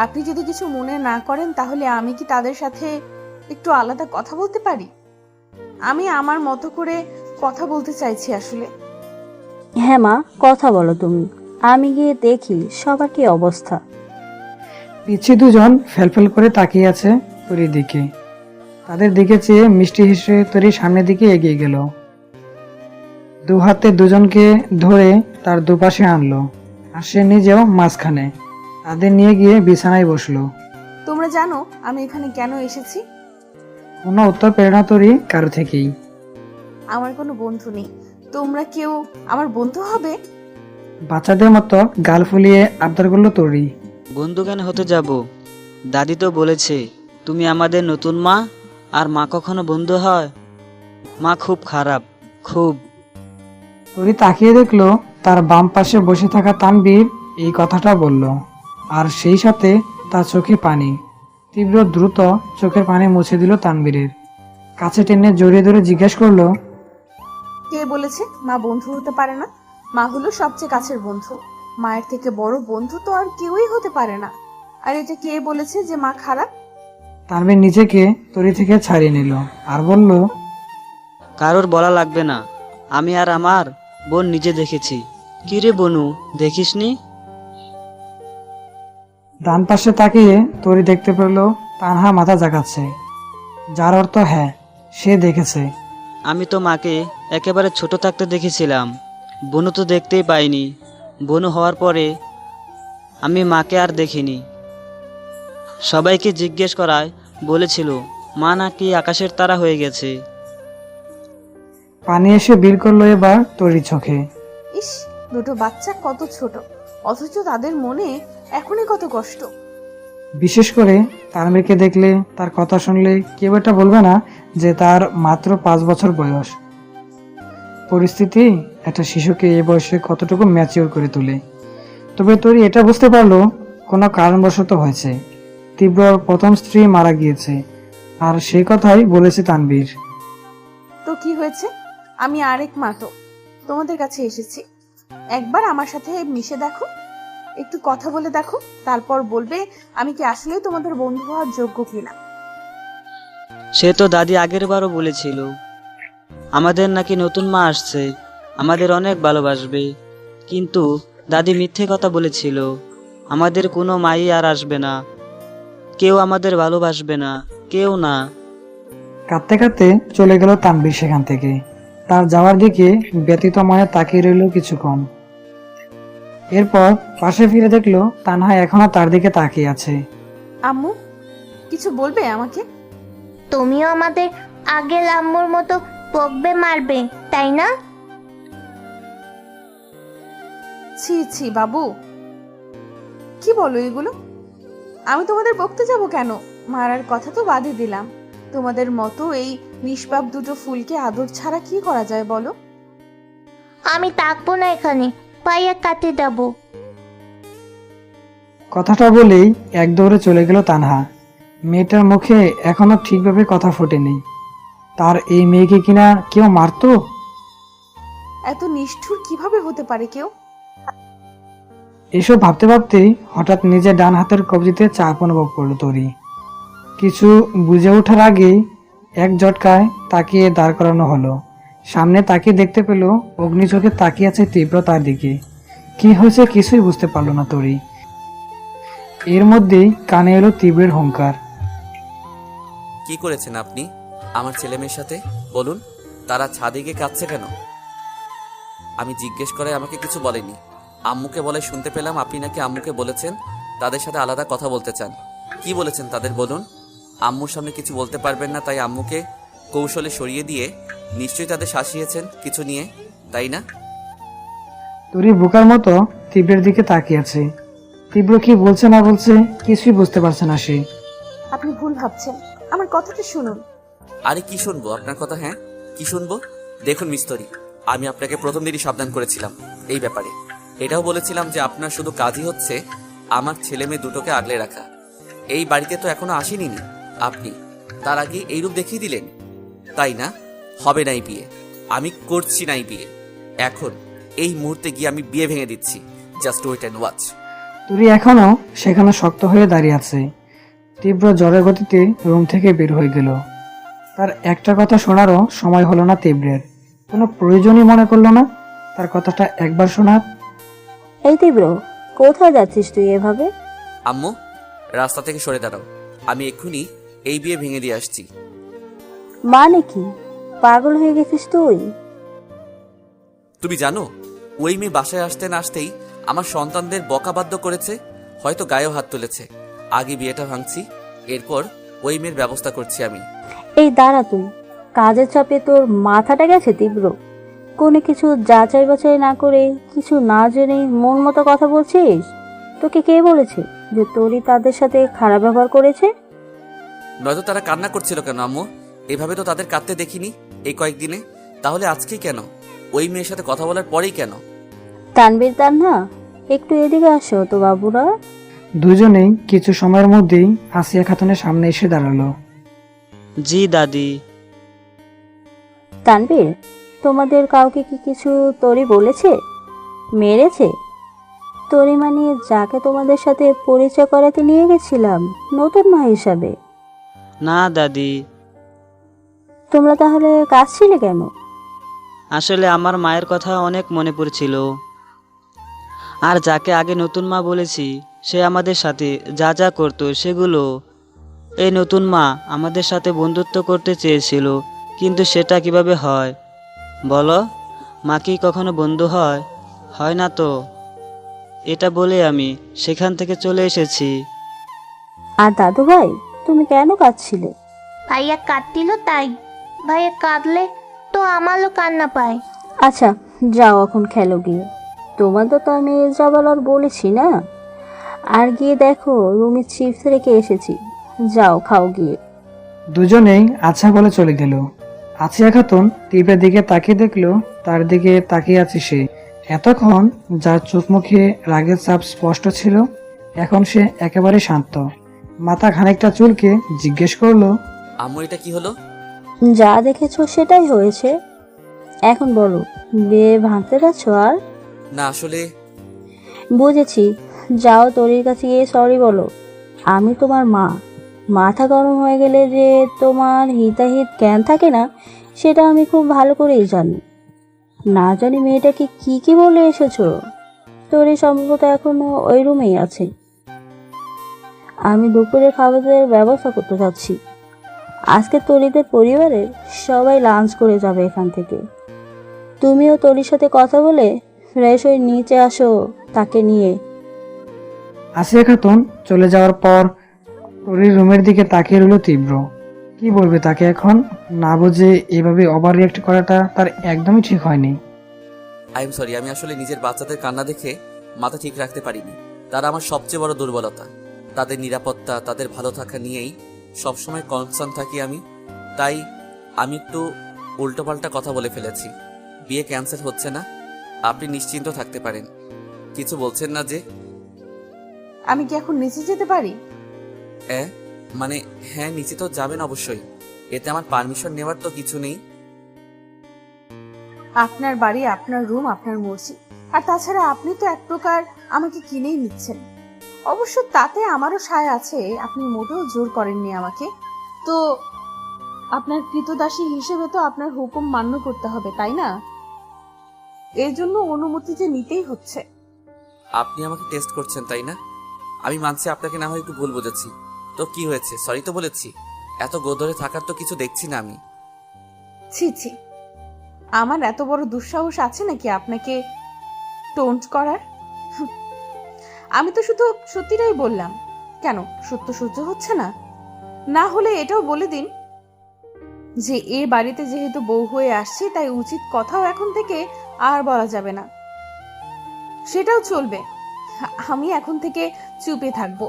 আপনি যদি কিছু মনে না করেন তাহলে আমি কি তাদের সাথে একটু আলাদা কথা বলতে পারি? আমি আমার মতো করে কথা বলতে চাইছি আসলে। হ্যাঁ মা, কথা বলো তুমি। আমি গিয়ে দেখি সবার কি অবস্থা। পিছিয়ে দুজন ফেলফেল করে তাকিয়ে আছে তরির দিকে। তাদের দিকে চেয়ে মিষ্টি হেসে তরি সামনের দিকে এগিয়ে গেল। দু হাতে দুজনকে ধরে তার দুপাশে আনলো, আর সে নিজেও মাঝখানে। তাদের নিয়ে গিয়ে বিছানায় বসলো। তোমরা জানো আমি এখানে কেন এসেছি? কোনো উত্তর পেল না তরি কারো থেকেই। আমার কোনো বন্ধু নেই, তোমরা কেউ আমার বন্ধু হবে? বাচ্চাদের মতো গাল ফুলিয়ে আবদার করলো তরি। বন্ধু কেন হতে যাব? দাদি তো বলেছে তুমি আমাদের নতুন মা, আর মা কখনো বন্ধু হয়? মা খুব খারাপ, খুব। তরি তাকিয়ে দেখলো তার বাম পাশে বসে থাকা তানবীর এই কথাটা বলল, আর সেই সাথে তার চোখে পানি। তীব্র দ্রুত চোখের পানি মুছে দিল তানবীরের। কাছে টেনে জড়িয়ে ধরে জিজ্ঞেস করলো, কে বলেছে মা বন্ধু হতে পারে না? মা হলো সবচেয়ে কাছের বন্ধু। মায়ের থেকে বড় বন্ধু তো আর কেউই হতে পারে না। আর এটা কে বলেছে যে মা খারাপ? তানবীর নিজেকে তরি থেকে ছাড়িয়ে নিল আর বলল, কারোর বলা লাগবে না, আমি আর আমার বোন নিজে দেখেছি। কি রে বনু, দেখিসনি? ডান পাশে তাকিয়ে তরি দেখতে পেল তানহা মাথা জাগাচ্ছে, যার অর্থ হ্যাঁ, সে দেখেছে। আমি তো মাকে একেবারে ছোট থাকতে দেখেছিলাম, বনু তো দেখতেই পাইনি। বনু হওয়ার পরে আমি মাকে আর দেখিনি। সবাইকে জিজ্ঞেস করায় বলেছিল মা নাকি আকাশের তারা হয়ে গেছে। পানি এসে বিল করলো এবার তরি চোখে। ইস, দুটো বাচ্চা কত ছোট, অথচ তাদের মনে এখনই কত কষ্ট। বিশেষ করে তানভীরকে দেখলে, তার কথা শুনলে কেউ এটা বলবে না যে তার মাত্র 5 বছর বয়স। পরিস্থিতি একটা শিশুকে এই বয়সে কতটুকু ম্যাচিওর করে তোলে। তবে তরি এটা বুঝতে পারলো কোনো কারণবশত হয়েছে। তীব্রর প্রথম স্ত্রী মারা গিয়েছে, আর সেই কথাই বলেছে তানভীর। তো কি হয়েছে? আমি আরেক মা তো তোমাদের কাছে এসেছি। একবার আমার সাথে মিশে দেখো, একটু কথা বলে দেখো, তারপর বলবে আমি কি আসলেই তোমাদের বন্ধু হওয়ার যোগ্য কিনা। সে তো দাদি আগের বারও বলেছিল আমাদের নাকি নতুন মা আসছে, আমাদের অনেক ভালোবাসবে। কিন্তু দাদি মিথ্যে কথা বলেছিল, আমাদের কোনো মাই আর আসবে না, কেউ আমাদের ভালোবাসবে না, কেউ না। কাঁদতে কাঁদতে চলে গেল তানভীর সেখান থেকে। তার যাওয়ার দিকে ব্যতীত মনে তাকিয়ে রইল কিছুক্ষণ। এরপর পাশে ফিরে দেখলো তানহা এখনো তার দিকে তাকিয়ে আছে। আম্মু, কিছু বলবে আমাকে? তুমিও আমাদের আগের আম্মুর মতো বকবে মারবে, তাই না? ছি ছি বাবু, কি বলো এগুলো? আমি তোমাদের বকতে যাব কেন? মারার কথা তো বাদই দিলাম। তোমাদের মতো এই নিষ্পাপ দুটো ফুলকে আদর ছাড়া কি করা যায় বলো? আমি থাকবো না এখানে, পায়ে কাটে যাবো। কথাটা বলেই এক দৌড়ে চলে গেল তানহা। মেয়েটার মুখে এখনো ঠিকভাবে কথা ফোটেনি। তার এই মেয়েকে কিনা কেউ মারতো? এত নিষ্ঠুর কিভাবে হতে পারে কেউ? এসব ভাবতে ভাবতেই হঠাৎ নিজের ডান হাতের কবজিতে চাপ অনুভব করলো তরি। কিছু বুঝে ওঠার আগেই এক ঝটকায় তাকিয়ে দাঁড় করানো হলো। সামনে তাকিয়ে দেখতে পেল অগ্নি চোখে তাকিয়ে আছে তীব্র তার দিকে। কি হয়েছে কিছুই বুঝতে পারলো না তরি। এর মধ্যেই কানে এলো তীব্রের হুঙ্কার। কি করেছেন আপনি আমার ছেলে মেয়ের সাথে? বলুন, তারা ছাদে গিয়ে কাঁদছে কেন? আমি জিজ্ঞেস করে আমাকে কিছু বলেনি। আম্মুকে বলে শুনতে পেলাম আপনি নাকি আম্মুকে বলেছেন তাদের সাথে আলাদা কথা বলতে চান। কি বলেছেন তাদের বলুন? আম্মুর সামনে কিছু বলতে পারবেন না, তাই আম্মুকে কৌশলে সরিয়ে দিয়ে নিশ্চয়ই তাদের শাসিয়েছেন কিছু নিয়ে, তাই না? তরি বোকার মতো তীব্রের দিকে তাকিয়ে আছে। তীব্র কি বলছে না বলছে কিছুই বুঝতে পারছে না সে। আপনি ভুল ভাবছেন, আমার কথাটা শুনুন। আরে কি শুনবো আপনার কথা? হ্যাঁ, কি শুনবো? দেখুন মিস্তরি, আমি আপনাকে প্রথম দিনই সাবধান করেছিলাম এই ব্যাপারে। এটাও বলেছিলাম যে আপনার শুধু কাজই হচ্ছে আমার ছেলে মেয়ে দুটোকে আগলে রাখা। এই বাড়িতে তো এখনো আসেনি আপনি, তার আগে এই রূপ দেখিয়ে দিলেন, তাই না? হবে নাই বিয়ে, আমি করছি নাই বিয়ে। এখন এই মুহূর্তে গিয়ে আমি বিয়ে ভেঙে দিচ্ছি। Just wait and watch. তরি এখনো সেখানে শক্ত হয়ে দাঁড়িয়ে আছে। তীব্র ঝড়ের গতিতে রুম থেকে বের হয়ে গেল। তার একটা কথা শোনারও সময় হলো না তীব্রের। কোনো প্রয়োজনই মনে করলো না তার কথাটা একবার শোনার। এই তীব্র, কোথায় যাচ্ছিস তুই এভাবে? আম্মু, রাস্তা থেকে সরে দাঁড়াও, আমি এক্ষুনি এই বিয়ে ভেঙে দিয়ে আসছি। মানে কি, পাগল হয়ে গেছিস তুই? তুমি জানো ওই মেয়ে বাসায় আসতে না আসতেই আমার সন্তানদের বকাবাদ্য করেছে, হয়তো গায়েও হাত তুলেছে। আগে বিয়েটা ভাঙছি, এরপর ওই মেয়ের ব্যবস্থা করছি আমি। এই দাঁড়া তুই, কাজের চাপে তোর মাথাটা গেছে তীব্র। কোনো কিছু যাচাই বাছাই না করে, কিছু না জেনে মন মতো কথা বলছিস। তোকে কে বলেছে যে তোরই তাদের সাথে খারাপ ব্যবহার করেছে? নয়তো তারা কান্না করছিল কেন আম্মু? এভাবে তো তাদের কাঁদতে দেখিনি এই কয়েকদিনে। তাহলে আজকেই কেন? ওই মেয়ের সাথে কথা বলার পরেই কেন? তানবীর, তান্না, একটু এদিকে আসো তো বাবুরা। দুজনেই কিছু সময়ের মধ্যেই আসিয়া খাতুনের সামনে এসে দাঁড়ালো। জি দাদি। তানবীর, তোমাদের কাউকে কি কিছু তোরি বলেছে, মেরেছে? তোরি মানে যাকে তোমাদের সাথে পরিচয় করাতে নিয়ে গেছিলাম নতুন মা হিসাবে। না দাদি। তোমরা তাহলে কাঁদছিলে কেন? আসলে আমার মায়ের কথা অনেক মনে পড়ছিল। আর যাকে আগে নতুন মা বলেছি সে আমাদের সাথে যা যা করতো সেগুলো এই নতুন মা আমাদের সাথে বন্ধুত্ব করতে চেয়েছিল, কিন্তু সেটা কিভাবে হয় বলো? মা কি কখনো বন্ধু হয়? হয় না তো। এটা বলে আমি সেখান থেকে চলে এসেছি। আর দাদু ভাই, তুমি কেন কাঁদছিলে? ভাইয়া কাঁদছিল তাই। ভাইয়া কাঁদলে তো আমারও কান্না পায়। আচ্ছা, যাও এখন খেলো গিয়ে। তোমাদের তো আমি যাবার আর বলেছি না। আর গিয়ে দেখো রুমে চিপস রেখে এসেছি, যাও খাও গিয়ে। দুজনেই আচ্ছা বলে চলে গেল। আছিয়া খাতুন তীব্রের দিকে তাকিয়ে দেখলো তার দিকে তাকিয়ে আছে সে। এতক্ষণ যার চোখ মুখে রাগের ছাপ স্পষ্ট ছিল, এখন সে একেবারে শান্ত। মাথা খানিকটা চুলকে জিজ্ঞেস করলো, আম্মু এটা কি হলো? যা দেখেছো সেটাই হয়েছে। এখন বলো, বিয়ে ভাঙতে যাচ্ছ? আর না আসলে বুঝেছি, যাও তোরির কাছে গিয়ে সরি বলো। আমি তোমার মা। মাথা গরম হয়ে গেলে যে তোমার হিতাহিত জ্ঞান থাকে না, সেটা আমি খুব ভালো করেই জানি। না জানি মেয়েটাকে কি কি বলে এসেছো। তোরি সম্ভবত এখনো ওই রুমেই আছে। আমি দুপুরে খাবারের ব্যবস্থা করতে যাচ্ছি। আজকে তরিদের পরিবারের সবাই লাঞ্চ করে যাবে এখান থেকে। তুমিও তরির সাথে কথা বলে ফ্রেশ হয়ে নিচে আসো তাকে নিয়ে। আসিয়া খাতুন চলে যাওয়ার পর টরির রুমের দিকে তাকিয়ে রইল তীব্র। কি বলবে তাকে এখন? না বুঝে এভাবে ওভার রিয়েক্ট করাটা তার একদমই ঠিক হয়নি। আই এম সরি, আমি আসলে নিজের বাচ্চাদের কান্না দেখে মাথা ঠিক রাখতে পারিনি। তারা আমার সবচেয়ে বড় দুর্বলতা। তাদের নিরাপত্তা, তাদের ভালো থাকা নিয়েই সবসময় কনসার্ন থাকি আমি। তাই আমি একটু উল্টোপাল্টা কথা বলে ফেলেছি। বিয়ে ক্যান্সেল হচ্ছে না, আপনি নিশ্চিন্ত থাকতে পারেন। কিছু বলছেন না যে? আমি কি এখন নিচে যেতে পারি? মানে হ্যাঁ, নিচে তো যাবেন অবশ্যই। এতে আমার পারমিশন নেওয়ার তো কিছু নেই। আপনার বাড়ি, আপনার রুম, আপনার মর্জি। আর তাছাড়া আপনি তো এক প্রকার আমাকে কিনেই নিচ্ছেন। অবশ্য তাতে আমারও সায় আছে, আপনি মোটেও জোর করেননি আমাকে। তো আপনার কৃতদাসী হিসেবে তো আপনার হুকুম মান্য করতে হবে, তাই না? এর জন্য অনুমতি যে নিতেই হচ্ছে। আপনি আমাকে টেস্ট করছেন তাই না? আমি মানছি আপনাকে না হয় একটু ভুল বুঝেছি। তো কি হয়েছে? সরি তো বলেছি। এত গোদরে থাকার তো কিছু দেখছি না আমি। ছি ছি, আমার এত বড় দুঃসাহস আছে নাকি আপনাকে টোন্ট করার? আমি তো শুধু সত্যিটাই বললাম। কেন, সত্য সহ্য হচ্ছে না? না হলে এটাও বলে দিন যে এ বাড়িতে যেহেতু বউ হয়ে আসছি, তাই উচিত কথাও এখন থেকে আর বলা যাবে না। সেটাও চলবে, আমি এখন থেকে চুপে থাকবো।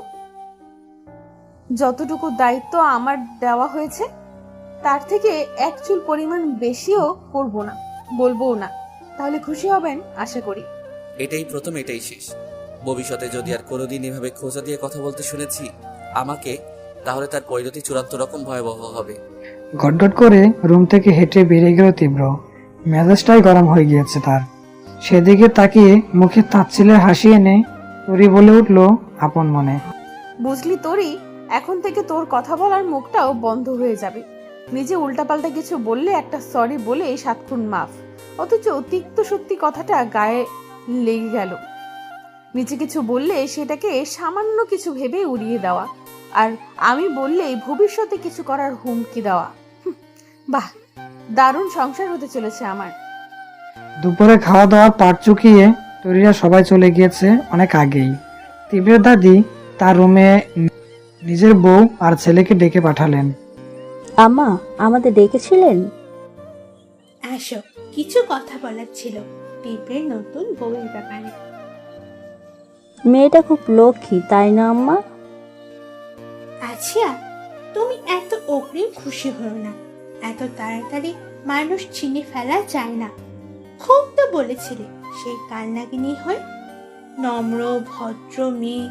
যতটুকু দায়িত্ব আমার দেওয়া হয়েছে তার থেকে এক চুল পরিমাণ বেশিও করব না, বলবোও না। তাহলে খুশি হবেন আশা করি। এটাই প্রথম, এটাই শেষ। ভবিষ্যতে যদি আর কোনোদিন এভাবে খোঁজা দিয়ে কথা বলতে শুনেছি আমাকে, তাহলে তার পরিণতি চূড়ান্ত রকম ভয়াবহ হবে। গটগট করে রুম থেকে হেঁটে বেরিয়ে গেল তীব্র। মেজাজটাই গরম হয়ে গিয়েছে তার। সেদিকে তাকিয়ে মুখে তাচ্ছিলের হাসি এনে তরি বলে উঠল আপন মনে, বুঝলি তোরই, এখন থেকে তোর কথা বলার মুখটাও বন্ধ হয়ে যাবে। নিজে উল্টাপাল্টা কিছু বললে একটা সরি বলে 7 খুন মাফ, অথচ তিক্ত সত্যি কথাটা গায়ে লেগে গেল। নিচে কিছু বললে সেটাকে সামান্য কিছু ভেবে উড়িয়ে দেওয়া, আর আমি বললে ভবিষ্যতে কিছু করার হুমকি দেওয়া। বাহ, দারুণ সংসার হতে চলেছে আমার। দুপুরে খাওয়া দাওয়ার পাট চুকিয়ে তরিরা সবাই চলে গিয়েছে অনেক আগেই। তীব্রের দাদি তার রুমে নিজের বউ আর ছেলেকে ডেকে পাঠালেন। আম্মা, আমাদের ডেকেছিলেন? আসো, কিছু কথা বলার ছিল টিপের নতুন বউয়ের ব্যাপারে। মেয়েটা খুব লক্ষ্মী, তাই না আম্মা? আচ্ছা, তুমি এত অগ্রিম খুশি হও না। এত তাড়াতাড়ি মানুষ চিনে ফেলা যায় না। খুব তো বলেছিলে সেই কালনাগিনী হয়ে। নম্র ভদ্র মেয়ে,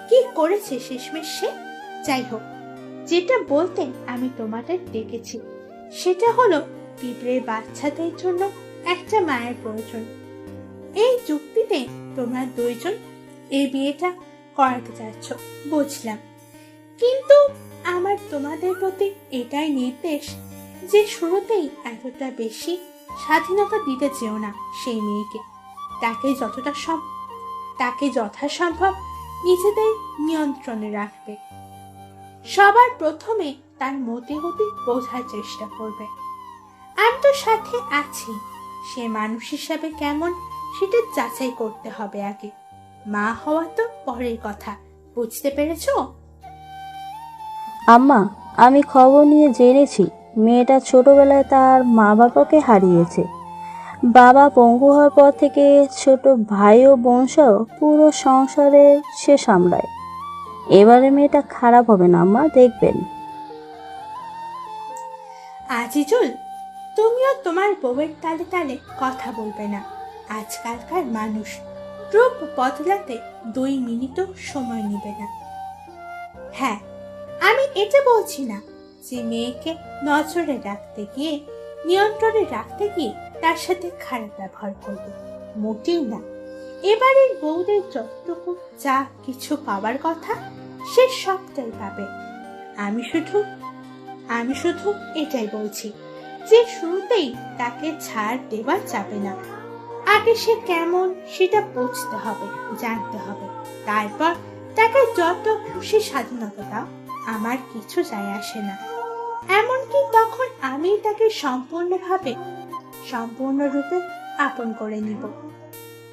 কি করেছে শেষমেশ সে? যাই হোক, যেটা বলতে আমি তোমাদের ডেকেছি সেটা হলো পিঁপড়ের বাচ্চাদের জন্য একটা মায়ের প্রয়োজন। এই যুক্তিতে তোমরা দুইজন এই বিয়েটা করাতে চাচ্ছ, বুঝলাম। কিন্তু আমার তোমাদের প্রতি এটাই নির্দেশ যে শুরুতেই এতটা বেশি স্বাধীনতা দিতে চেও না সেই মেয়েকে। তাকে যথাসম্ভব নিজেদের নিয়ন্ত্রণে রাখবে। সবার প্রথমে তার মতি গতি বোঝার চেষ্টা করবে। আমি তো সাথে আছি, সে মানুষ হিসাবে কেমন সেটা যাচাই করতে হবে আগে। মা হওয়া তো পরের কথা, বুঝতে পেরেছো? আম্মা, আমি খবর নিয়ে জেনেছি মেয়েটা ছোটবেলায় তার মা বাবাকে হারিয়েছে। বাবা পঙ্গু হওয়ার পর থেকে ছোট ভাই ও বোনসহ পুরো সংসারে সে সামলায়। এবারে মেয়েটা খারাপ হবে না আম্মা, দেখবেন। আজিজুল, তুমিও তোমার বউয়ের তালে তালে কথা বলবে না। আজকালকার মানুষ, রূপ বদলাতে 2 মিনিটও সময় নেবে না। হ্যাঁ, আমি এটা বলছি না যে মেয়েকে নজরে রাখতে গিয়ে, নিয়ন্ত্রণে রাখতে গিয়ে তার সাথে খারাপ ব্যবহার করবে, মোটেও না। এবারের বউদের যতটুকু যা কিছু পাওয়ার কথা সে সবটাই পাবে। আমি শুধু এটাই বলছি যে শুরুতেই তাকে ছাড় দেওয়া যাবে না। আগে সে কেমন সেটা বুঝতে হবে, জানতে হবে। তারপর তাকে যত খুশি স্বাধীনতা দাও, আমার কিছু যায় আসে না। এমনকি তখন আমি তাকে সম্পূর্ণরূপে আপন করে নিব।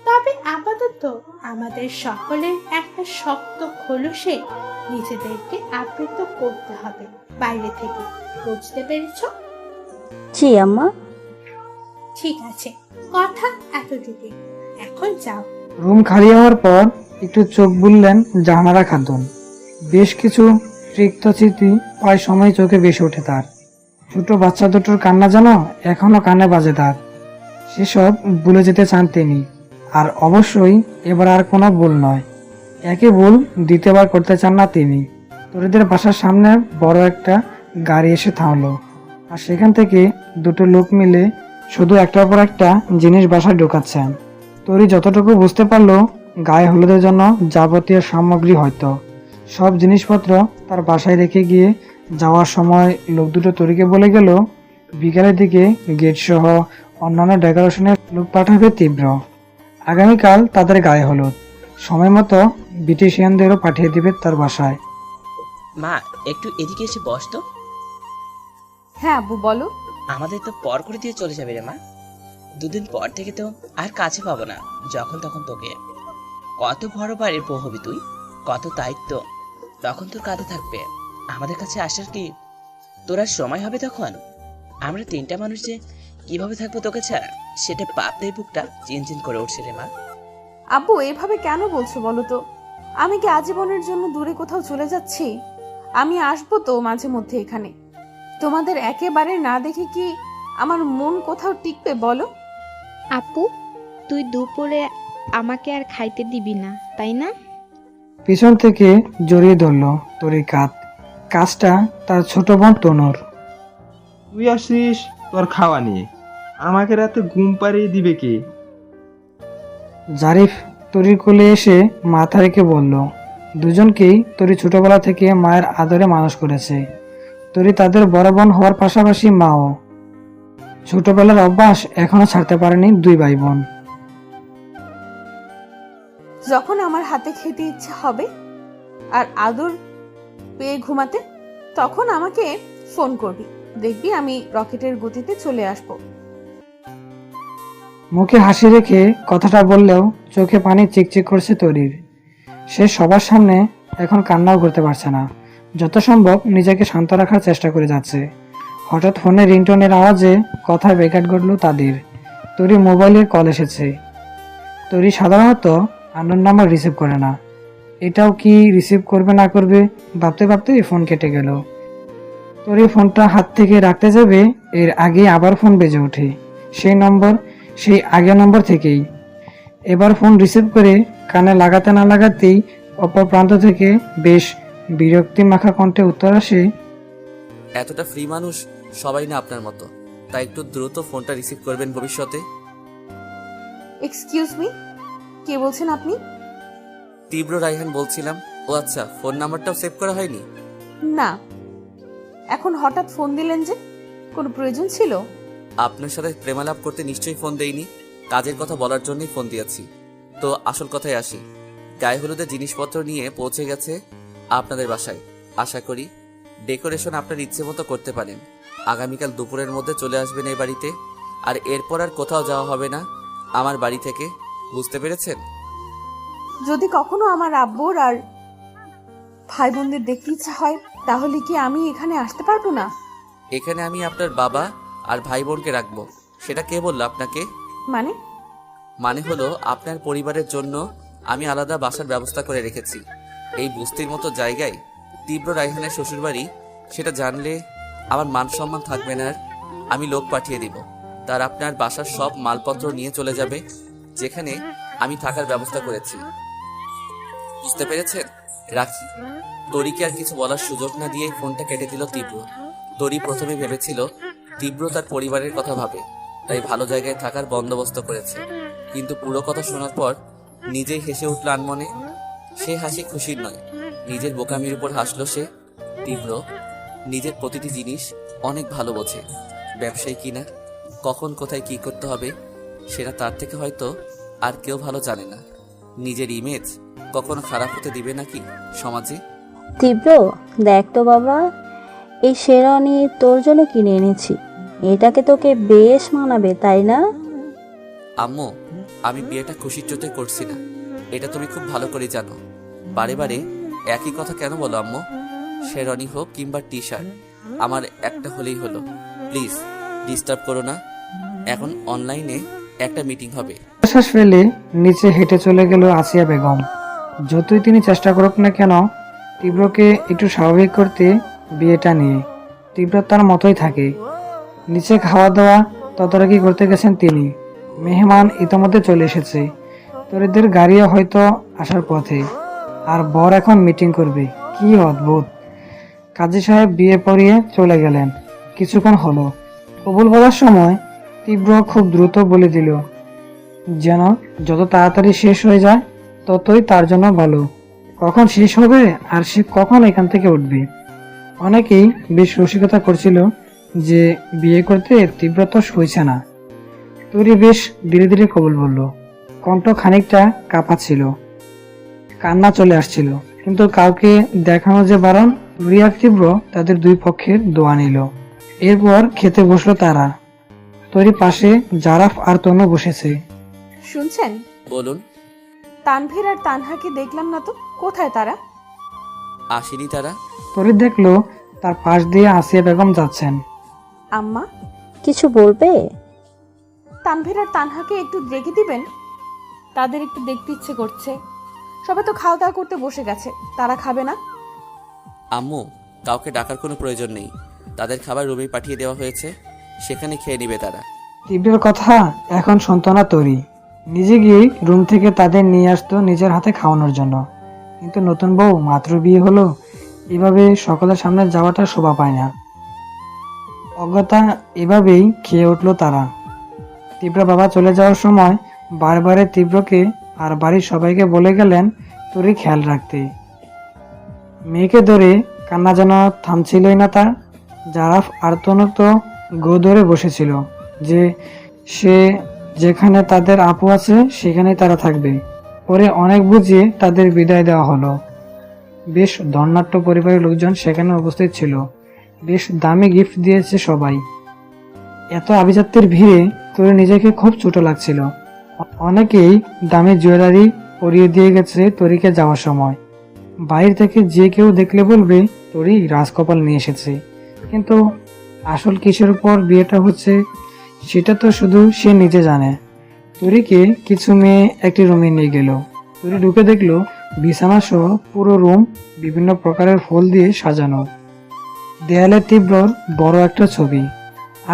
তবে আপাতত আমাদের সকলের একটা শক্ত খোলসে নিজেদেরকে আবৃত করতে হবে বাইরে থেকে, বুঝতে পেরেছ? জি আম্মা। ঠিক আছে, কথা এতটুকুই, এখন যাও। রুম খালি হওয়ার পর একটু চোখ বুললেন জাহানারা খাতুন। বেশ কিছু তিক্ত স্মৃতি প্রায় সময় চোখে ভেসে ওঠে তার। ছোট বাচ্চা দুটোর কান্না যেন এখনো কানে বাজে তার। সেসব ভুলে যেতে চান তিনি। আর অবশ্যই এবার আর কোনো ভুল নয়, একই ভুল দ্বিতীয়বার করতে চান না তিনি। তরিদের বাসার সামনে বড় একটা গাড়ি এসে থামলো, আর সেখান থেকে দুটো লোক মিলে শুধু একটার পর একটা জিনিস বাসায় ঢোকাচ্ছেন। তরি যতটুকু বুঝতে পারলো, গায়ে হলুদের জন্য যাবতীয় সামগ্রী হয়তো সব জিনিসপত্র তার বাসায় রেখে গিয়ে যাওয়ার সময় লোক দুটো তরিকে বলে গেল বিকালের দিকে গেট সহ অন্যান্য ডেকোরেশনের লোক পাঠাবে তীব্র। আগামীকাল তাদের গায়ে হলুদ, সময় মতো ব্রিটিশিয়ানদেরও পাঠিয়ে দিবে তার বাসায়। মা, একটু এদিকে এসে বস তো। হ্যাঁ আব্বু, বলো। আমাদের তো পর করে দিয়ে চলে যাবে রে মা। 2 দিন পর থেকে তো আর কাছে পাবো না, যখন তখন তোকে। কত বড় বাড়ির বউ হবি তুই, কত দায়িত্ব তখন তোর কাঁধে থাকবে। আমাদের কাছে আসার কি তোর আর সময় হবে তখন? আমরা 3টা মানুষ যে কিভাবে থাকবো তোকে ছাড়া, সেটা ভাবতেই বুকটা চিনচিন করে উঠছে রে মা। আব্বু, এভাবে কেন বলছো বলো তো? আমি কি আজীবনের জন্য দূরে কোথাও চলে যাচ্ছি? আমি আসবো তো মাঝে মধ্যে এখানে। তোমাদের একেবারে না দেখে কি আমার মন কোথাও টিকবে বলো? আপু, তুই দুপুরে আমাকে আর খাইতে দিবি না, তাই না? পিছন থেকে জড়িয়ে ধরলো তরির কাজটা তার ছোট বোন তনুর। তুই আসিস তোর খাওয়া নিয়ে, আমাকে রাতে ঘুম পাড়িয়ে দিবে কে? জারিফ তরির কোলে এসে মাথা রেখে বলল, দুজনকেই তরি ছোটবেলা থেকে মায়ের আদরে মানুষ করেছে। তরি তাদের বড় বোন হওয়ার পাশাপাশি মাও। ছোটবেলার অভ্যাস এখনো ছাড়তে পারেনি 2 ভাই বোন। যখন আমার হাতে খেতে ইচ্ছে হবে আর আদর পেয়ে ঘুমাতে, তখন আমাকে ফোন করবি, দেখবি আমি রকেটের গতিতে চলে আসব। মুখে হাসি রেখে কথাটা বললেও চোখে পানি চিকচিক করছে তরির। সে সবার সামনে এখন কান্নাও করতে পারছে না, যত সম্ভব নিজেকে শান্ত রাখার চেষ্টা করে যাচ্ছে। হঠাৎ ফোনে রিংটোনের আওয়াজে কথার ব্যাঘাত ঘটল তাদের। তরির মোবাইলে কল এসেছে। তরি সাধারণত আননোন নাম্বার রিসিভ করে না, এটাও কি রিসিভ করবে না করবে ভাবতে ভাবতে ফোন কেটে গেল। তরি ফোনটা হাত থেকে রাখতে যাবে, এর আগে আবার ফোন বেজে ওঠে। সেই আগের নম্বর থেকেই। এবার ফোন রিসিভ করে কানে লাগাতে না লাগাতেই অপর প্রান্ত থেকে বেশ বিরক্তি মাখা কণ্ঠে উত্তর আসে, এতটা ফ্রি মানুষ সবাই না আপনার মতো, তাই একটু দ্রুত ফোনটা রিসিভ করবেন ভবিষ্যতে। এক্সকিউজ মি, কে বলছেন আপনি? তীব্র রায়হান বলছিলাম। ও আচ্ছা, ফোন নাম্বারটাও সেভ করা হয়নি? না। এখন হঠাৎ ফোন দিলেন যে, কোনো প্রয়োজন ছিল? আপনার সাথে প্রেমালাপ করতে নিশ্চয়ই ফোন দেইনি, কাজের কথা বলার জন্যই ফোন দিয়েছি। তো আসল কথায় আসি, গায়ে হলুদের জিনিসপত্র নিয়ে পৌঁছে গেছে আপনাদের বাসায়। আশা করি ডেকোরেশন আপনার ইচ্ছে মতো করতে পারেন। আগামীকাল দুপুরের মধ্যে চলে আসবেন এই বাড়িতে, আর এরপর আর কোথাও যাওয়া হবে না আমার বাড়ি থেকে, বুঝতে পেরেছেন? যদি কখনো আমার আব্বুর আর ভাই বোনদের দেখতে ইচ্ছা হয়, তাহলে কি আমি এখানে আসতে পারবো না? এখানে আমি আপনার বাবা আর ভাই বোনকে রাখবো। সেটা কে বললো আপনাকে? মানে? মানে হলো আপনার পরিবারের জন্য আমি আলাদা বাসার ব্যবস্থা করে রেখেছি এই বস্তির মতো জায়গায়। তীব্র রায়হানের শ্বশুরবাড়ি, সেটা জানলে আমার মান সম্মান থাকবে না। আর আমি লোক পাঠিয়ে দিব, তার আপনার বাসার সব মালপত্র নিয়ে চলে যাবে যেখানে আমি থাকার ব্যবস্থা করেছি। বুঝতে পেরেছেন? রাখি। তরিকে আর কিছু বলার সুযোগ না দিয়ে ফোনটা কেটে দিল তীব্র। তরি প্রথমে ভেবেছিল তীব্র তার পরিবারের কথা ভাবে, তাই ভালো জায়গায় থাকার বন্দোবস্ত করেছে। কিন্তু পুরো কথা শোনার পর নিজেই হেসে উঠল আনমনে। সে হাসি খুশির নয়, নিজের বোকামির উপর হাসলো সে। তীব্র নিজের প্রতিটি জিনিস অনেক ভালো বোঝে। ব্যবসায়ী কিনা, কখন কোথায় কি করতে হবে সেটা তার থেকে হয়তো আর কেউ ভালো জানে না। নিজের ইমেজ কখনো খারাপ হতে দিবে নাকি সমাজে? তীব্র, দেখ তো বাবা, এই শেরওয়ানি তোর জন্য কিনে এনেছি। এটাকে তোকে বেশ মানাবে, তাই না? আম্মু, আমি বিয়েটা খুশির চোটে করছি না, এটা তুমি খুব ভালো করে জানো। বারে বারে একই কথা কেন বলো আম্মু? শেরওয়ানি হোক কিংবা টি শার্ট, আমার একটা হলেই হলো। প্লিজ ডিস্টার্ব করো না। এখন অনলাইনে একটা মিটিং হবে। শ্বাস ফেলে নিচে হেঁটে চলে গেল আসিয়া বেগম। যতই তিনি চেষ্টা করুক না কেন তীব্রকে একটু স্বাভাবিক করতে বিয়েটা নিয়ে তীব্র তার মতোই থাকে। নিচে খাওয়া দাওয়া তদারকি করতে গেছেন তিনি। মেহমান ইতোমধ্যে চলে এসেছে, তরিদের গাড়িও হয়তো আসার পথে। আর বর এখন মিটিং করবে। কি অদ্ভুত! কাজী সাহেব বিয়ে পড়িয়ে চলে গেলেন। কিছুক্ষণ হলো, কবুল বলার সময় তীব্র খুব দ্রুত বলে দিল, যেন যত তাড়াতাড়ি শেষ হয়ে যায় ততই তার জন্য ভালো। কখন শেষ হবে আর সে কখন এখান থেকে উঠবে? অনেকেই বেশ রসিকতা করছিল যে বিয়ে করতে তীব্র তো সইছে না। তরি বেশ ধীরে ধীরে কবুল বলল। কণ্ঠ খানিকটা কাঁপাচ্ছিল, কান্না চলে আসছিল, কিন্তু কাউকে দেখানো যে বারণ। তরি আর তীব্র তাদের দুই পক্ষের দোয়া নিল। এরপর খেতে বসলো তারা। তরি পাশে জারাফ আর তনু বসেছে। শুনছেন? বলুন। তানভীর আর তানহাকে দেখলাম না তো, কোথায় তারা? আসেনি তারা। তরি দেখলো তার পাশ দিয়ে আসিয়া বেগম যাচ্ছেন। আম্মা, কিছু বলবে? তানভীর আর তানহাকে একটু ডেকে দিবেন, তাদের একটু দেখতে ইচ্ছে করছে। সবাই তো খাওয়া দাওয়া করতে বসে গেছে, তারা খাবে না? আম্মু, কাউকে ডাকার কোনো প্রয়োজন নেই, তাদের খাবার রুমে পাঠিয়ে দেওয়া হয়েছে, সেখানে খেয়ে নিবে তারা। তীব্রের কথা এখন শুনতো না তরি। নিজে গিয়ে রুম থেকে তাদের নিয়ে আসতো নিজের হাতে খাওয়ানোর জন্য। কিন্তু নতুন বউ মাত্র বিয়ে হলো, এভাবে সকলের সামনে যাওয়াটা শোভা পায় না। অজ্ঞতা এভাবেই খেয়ে উঠলো তারা। তীব্র বাবা চলে যাওয়ার সময় বারবারে তীব্রকে আর বাড়ির সবাইকে বলে গেলেন তরি খেয়াল রাখতে। মেয়েকে ধরে কান্না যেন থামছিলই না তার। জারাফ আর তনু তো গো ধরে বসেছিল যে সে যেখানে তাদের আপু আছে সেখানেই তারা থাকবে। পরে অনেক বুঝিয়ে তাদের বিদায় দেওয়া হলো। বেশ ধনাঢ্য পরিবারের লোকজন সেখানে উপস্থিত ছিল। বেশ দামি গিফট দিয়েছে সবাই। এত আভিজাত্যের ভিড়ে তরি নিজেকে খুব ছোট লাগছিল। অনেকেই দামি জুয়েলারি পরিয়ে দিয়ে গেছে তরিকে যাওয়ার সময়। বাইরে থেকে যে কেউ দেখলে বলবে তরি রাজকপাল নিয়ে এসেছে। কিন্তু আসল কিসের উপর বিয়েটা হচ্ছে সেটা তো শুধু সে নিজে জানে। তরিকে কিছু মেয়ে একটি রুমে নিয়ে গেল। তরি ঢুকে দেখলো বিছানা সহ পুরো রুম বিভিন্ন প্রকারের ফুল দিয়ে সাজানো। দেয়ালে তীব্রর বড় একটা ছবি।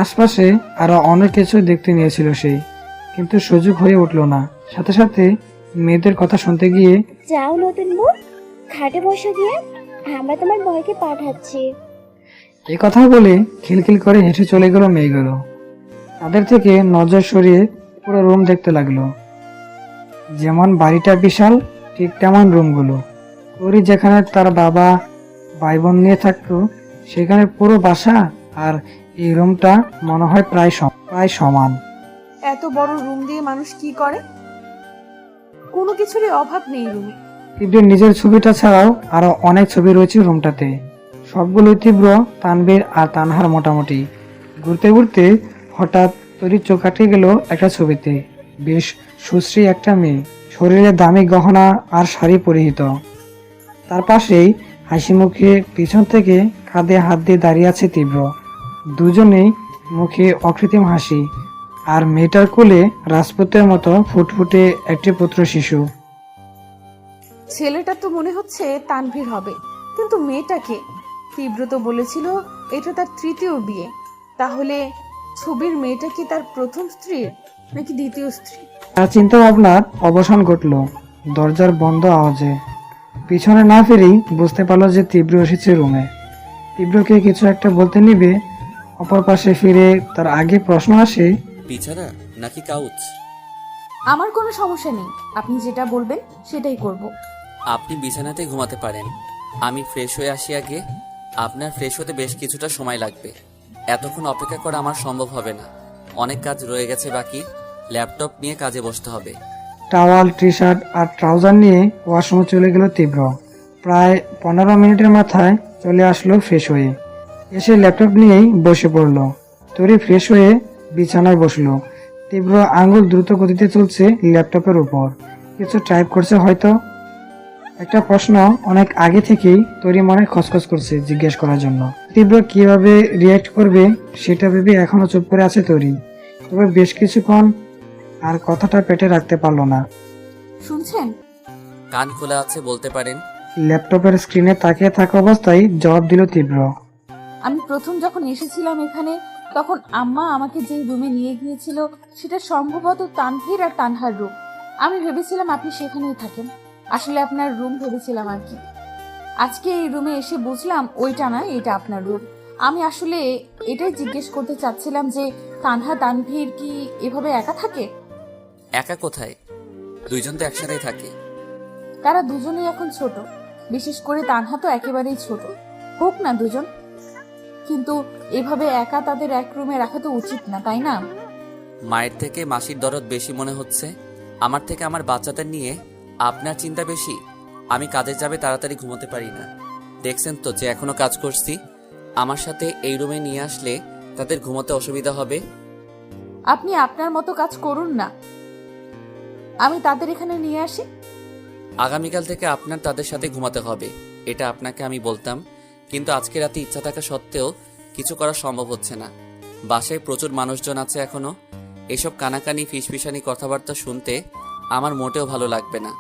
আশপাশে আরো অনেক কিছু দেখতে নিয়েছিল সে, কিন্তু সুযোগ হয়ে উঠল না। সাথে সাথে মেয়েদের কথা শুনতে গিয়ে, যাও নতুন বউ, খাটে বসে গিয়ে আমরা তোমার বয়কে পাঠাচ্ছি। এই কথা বলে খিলখিল করে হেঁটে চলে গেল মেয়েগুলো। তাদের থেকে নজর সরিয়ে পুরো রুম দেখতে লাগলো। যেমন বাড়িটা বিশাল, ঠিক তেমন রুমগুলো। ওরই যেখানে তার বাবা ভাই বোন নিয়ে থাকতো সেখানে পুরো বাসা আর এই রুমটা মনে হয় প্রায় সম। প্রায় সমান। এত বড় রুম দিয়ে মানুষ কি করে? কোনো কিছুরই অভাব নেই রুমে। তীব্রের নিজের ছবিটা ছাড়াও আরো অনেক ছবি রয়েছে রুমটাতে, সবগুলোই তীব্র, তানভীর আর তানহার মোটামুটি। ঘুরতে ঘুরতে হঠাৎ তৈরি চোখ আটকে গেল একটা ছবিতে। বেশ সুশ্রী একটা মেয়ে, শরীরে দামি গহনা আর শাড়ি পরিহিত। তার পাশেই হাসি মুখে পিছন থেকে কাঁধে হাত দিয়ে দাঁড়িয়ে আছে তীব্র। দুজনেই মুখে অকৃত্রিম হাসি, আর মেয়েটার কোলে রাজপুতের মতো ফুটফুটে একটি পুত্র শিশু। ছেলেটা তো মনে হচ্ছে তানভীর হবে, কিন্তু মেয়েটাকে তীব্র তো বলেছিল এটা তার তৃতীয় বিয়ে। তাহলে ছবির মেয়েটা কি তার প্রথম স্ত্রীর নাকি দ্বিতীয় স্ত্রী? তার চিন্তা ভাবনার অবসান ঘটল দরজার বন্ধ আওয়াজে। পিছনে না ফিরেই বুঝতে পারলো যে তীব্র এসেছে রুমে। তীব্রকে কিছু একটা বলতে নিবে, অপর পাশে ফিরে তার আগে প্রশ্ন আসে, বিছানা নাকি কাউচ? আমার কোনো সমস্যা নেই, আপনি যেটা বলবেন সেটাই করব। আপনি বিছানাতে ঘুমাতে পারেন, আমি ফ্রেশ হয়ে আসি আগে। আপনার ফ্রেশ হতে বেশ কিছুটা সময় লাগবে। এতক্ষণ অপেক্ষা করা আমার সম্ভব হবে না, অনেক কাজ রয়ে গেছে বাকি। ল্যাপটপ নিয়ে কাজে বসতে হবে। টাওয়াল, টি শার্ট আর ট্রাউজার নিয়ে ওয়াশরুমে চলে গেল তীব্র। প্রায় 15 মিনিটের মাথায় চলে আসলো ফ্রেশ হয়ে। এসে ল্যাপটপ নিয়েই বসে পড়ল। তরি ফ্রেশ হয়ে বিছানায় বসলো। তীব্র আঙ্গুল দ্রুত গতিতে চলছে ল্যাপটপের উপর, কিছু টাইপ করছে হয়তো। একটা প্রশ্ন অনেক আগে থেকেই তরি মনে খচখচ করছে জিজ্ঞেস করার জন্য। তীব্র কিভাবে রিয়াক্ট করবে সেটা ভেবে এখনো চুপ করে আছে তরি। তবে বেশ কিছুক্ষণ আর কথাটা পেটে রাখতে পারলো না। শুনছেন? কান খোলা আছে, বলতে পারেন। ল্যাপটপের স্ক্রিনে তাকিয়ে থাকা অবস্থায় জবাব দিল তীব্র। আমি প্রথম যখন এসেছিলাম এখানে, তখন আম্মা আমাকে যে রুমে নিয়ে গিয়েছিল সেটা সম্ভবত তানভীর আর তানহার রুম। আমি ভেবেছিলাম আপনি সেখানেই থাকেন, আসলে আপনার রুম ভেবেছিলাম আর কি। আজকে এই রুমে এসে বুঝলাম ওইটা না, এটা আপনার রুম। আমি আসলে এটাই জিজ্ঞেস করতে চাচ্ছিলাম যে তানহা তানভীর কি এভাবে একা থাকে? একা কোথায়, দুইজন তো একসাথেই থাকে। তারা দুজনেই এখন ছোট, বিশেষ করে তানহা তো একেবারেই ছোট। হোক না দুজন, কিন্তু এভাবে একা তাদের এক রুমে রাখা তো উচিত না, তাই না? মায়ের থেকে মাসির দরদ বেশি মনে হচ্ছে। আমার থেকে আমার বাচ্চাদের নিয়ে আপনার চিন্তা বেশি। আমি কাজে যাবে তাড়াতাড়ি ঘুমোতে পারি না। দেখছেন তো যে এখনো কাজ করছি। আমার সাথে এই রুমে নিয়ে আসলে তাদের ঘুমোতে অসুবিধা হবে। আপনি আপনার মতো কাজ করুন না, আমি তাদের এখানে নিয়ে আসি। আগামীকাল থেকে আপনার তাদের সাথে ঘুমাতে হবে, এটা আপনাকে আমি বলতাম, কিন্তু আজকে রাতে ইচ্ছা থাকা সত্ত্বেও কিছু করা সম্ভব হচ্ছে না। বাসায় প্রচুর মানুষজন আছে এখনো। এসব কানাকানি ফিসফিসানি কথাবার্তা শুনতে আমার মোটেও ভালো লাগবে না,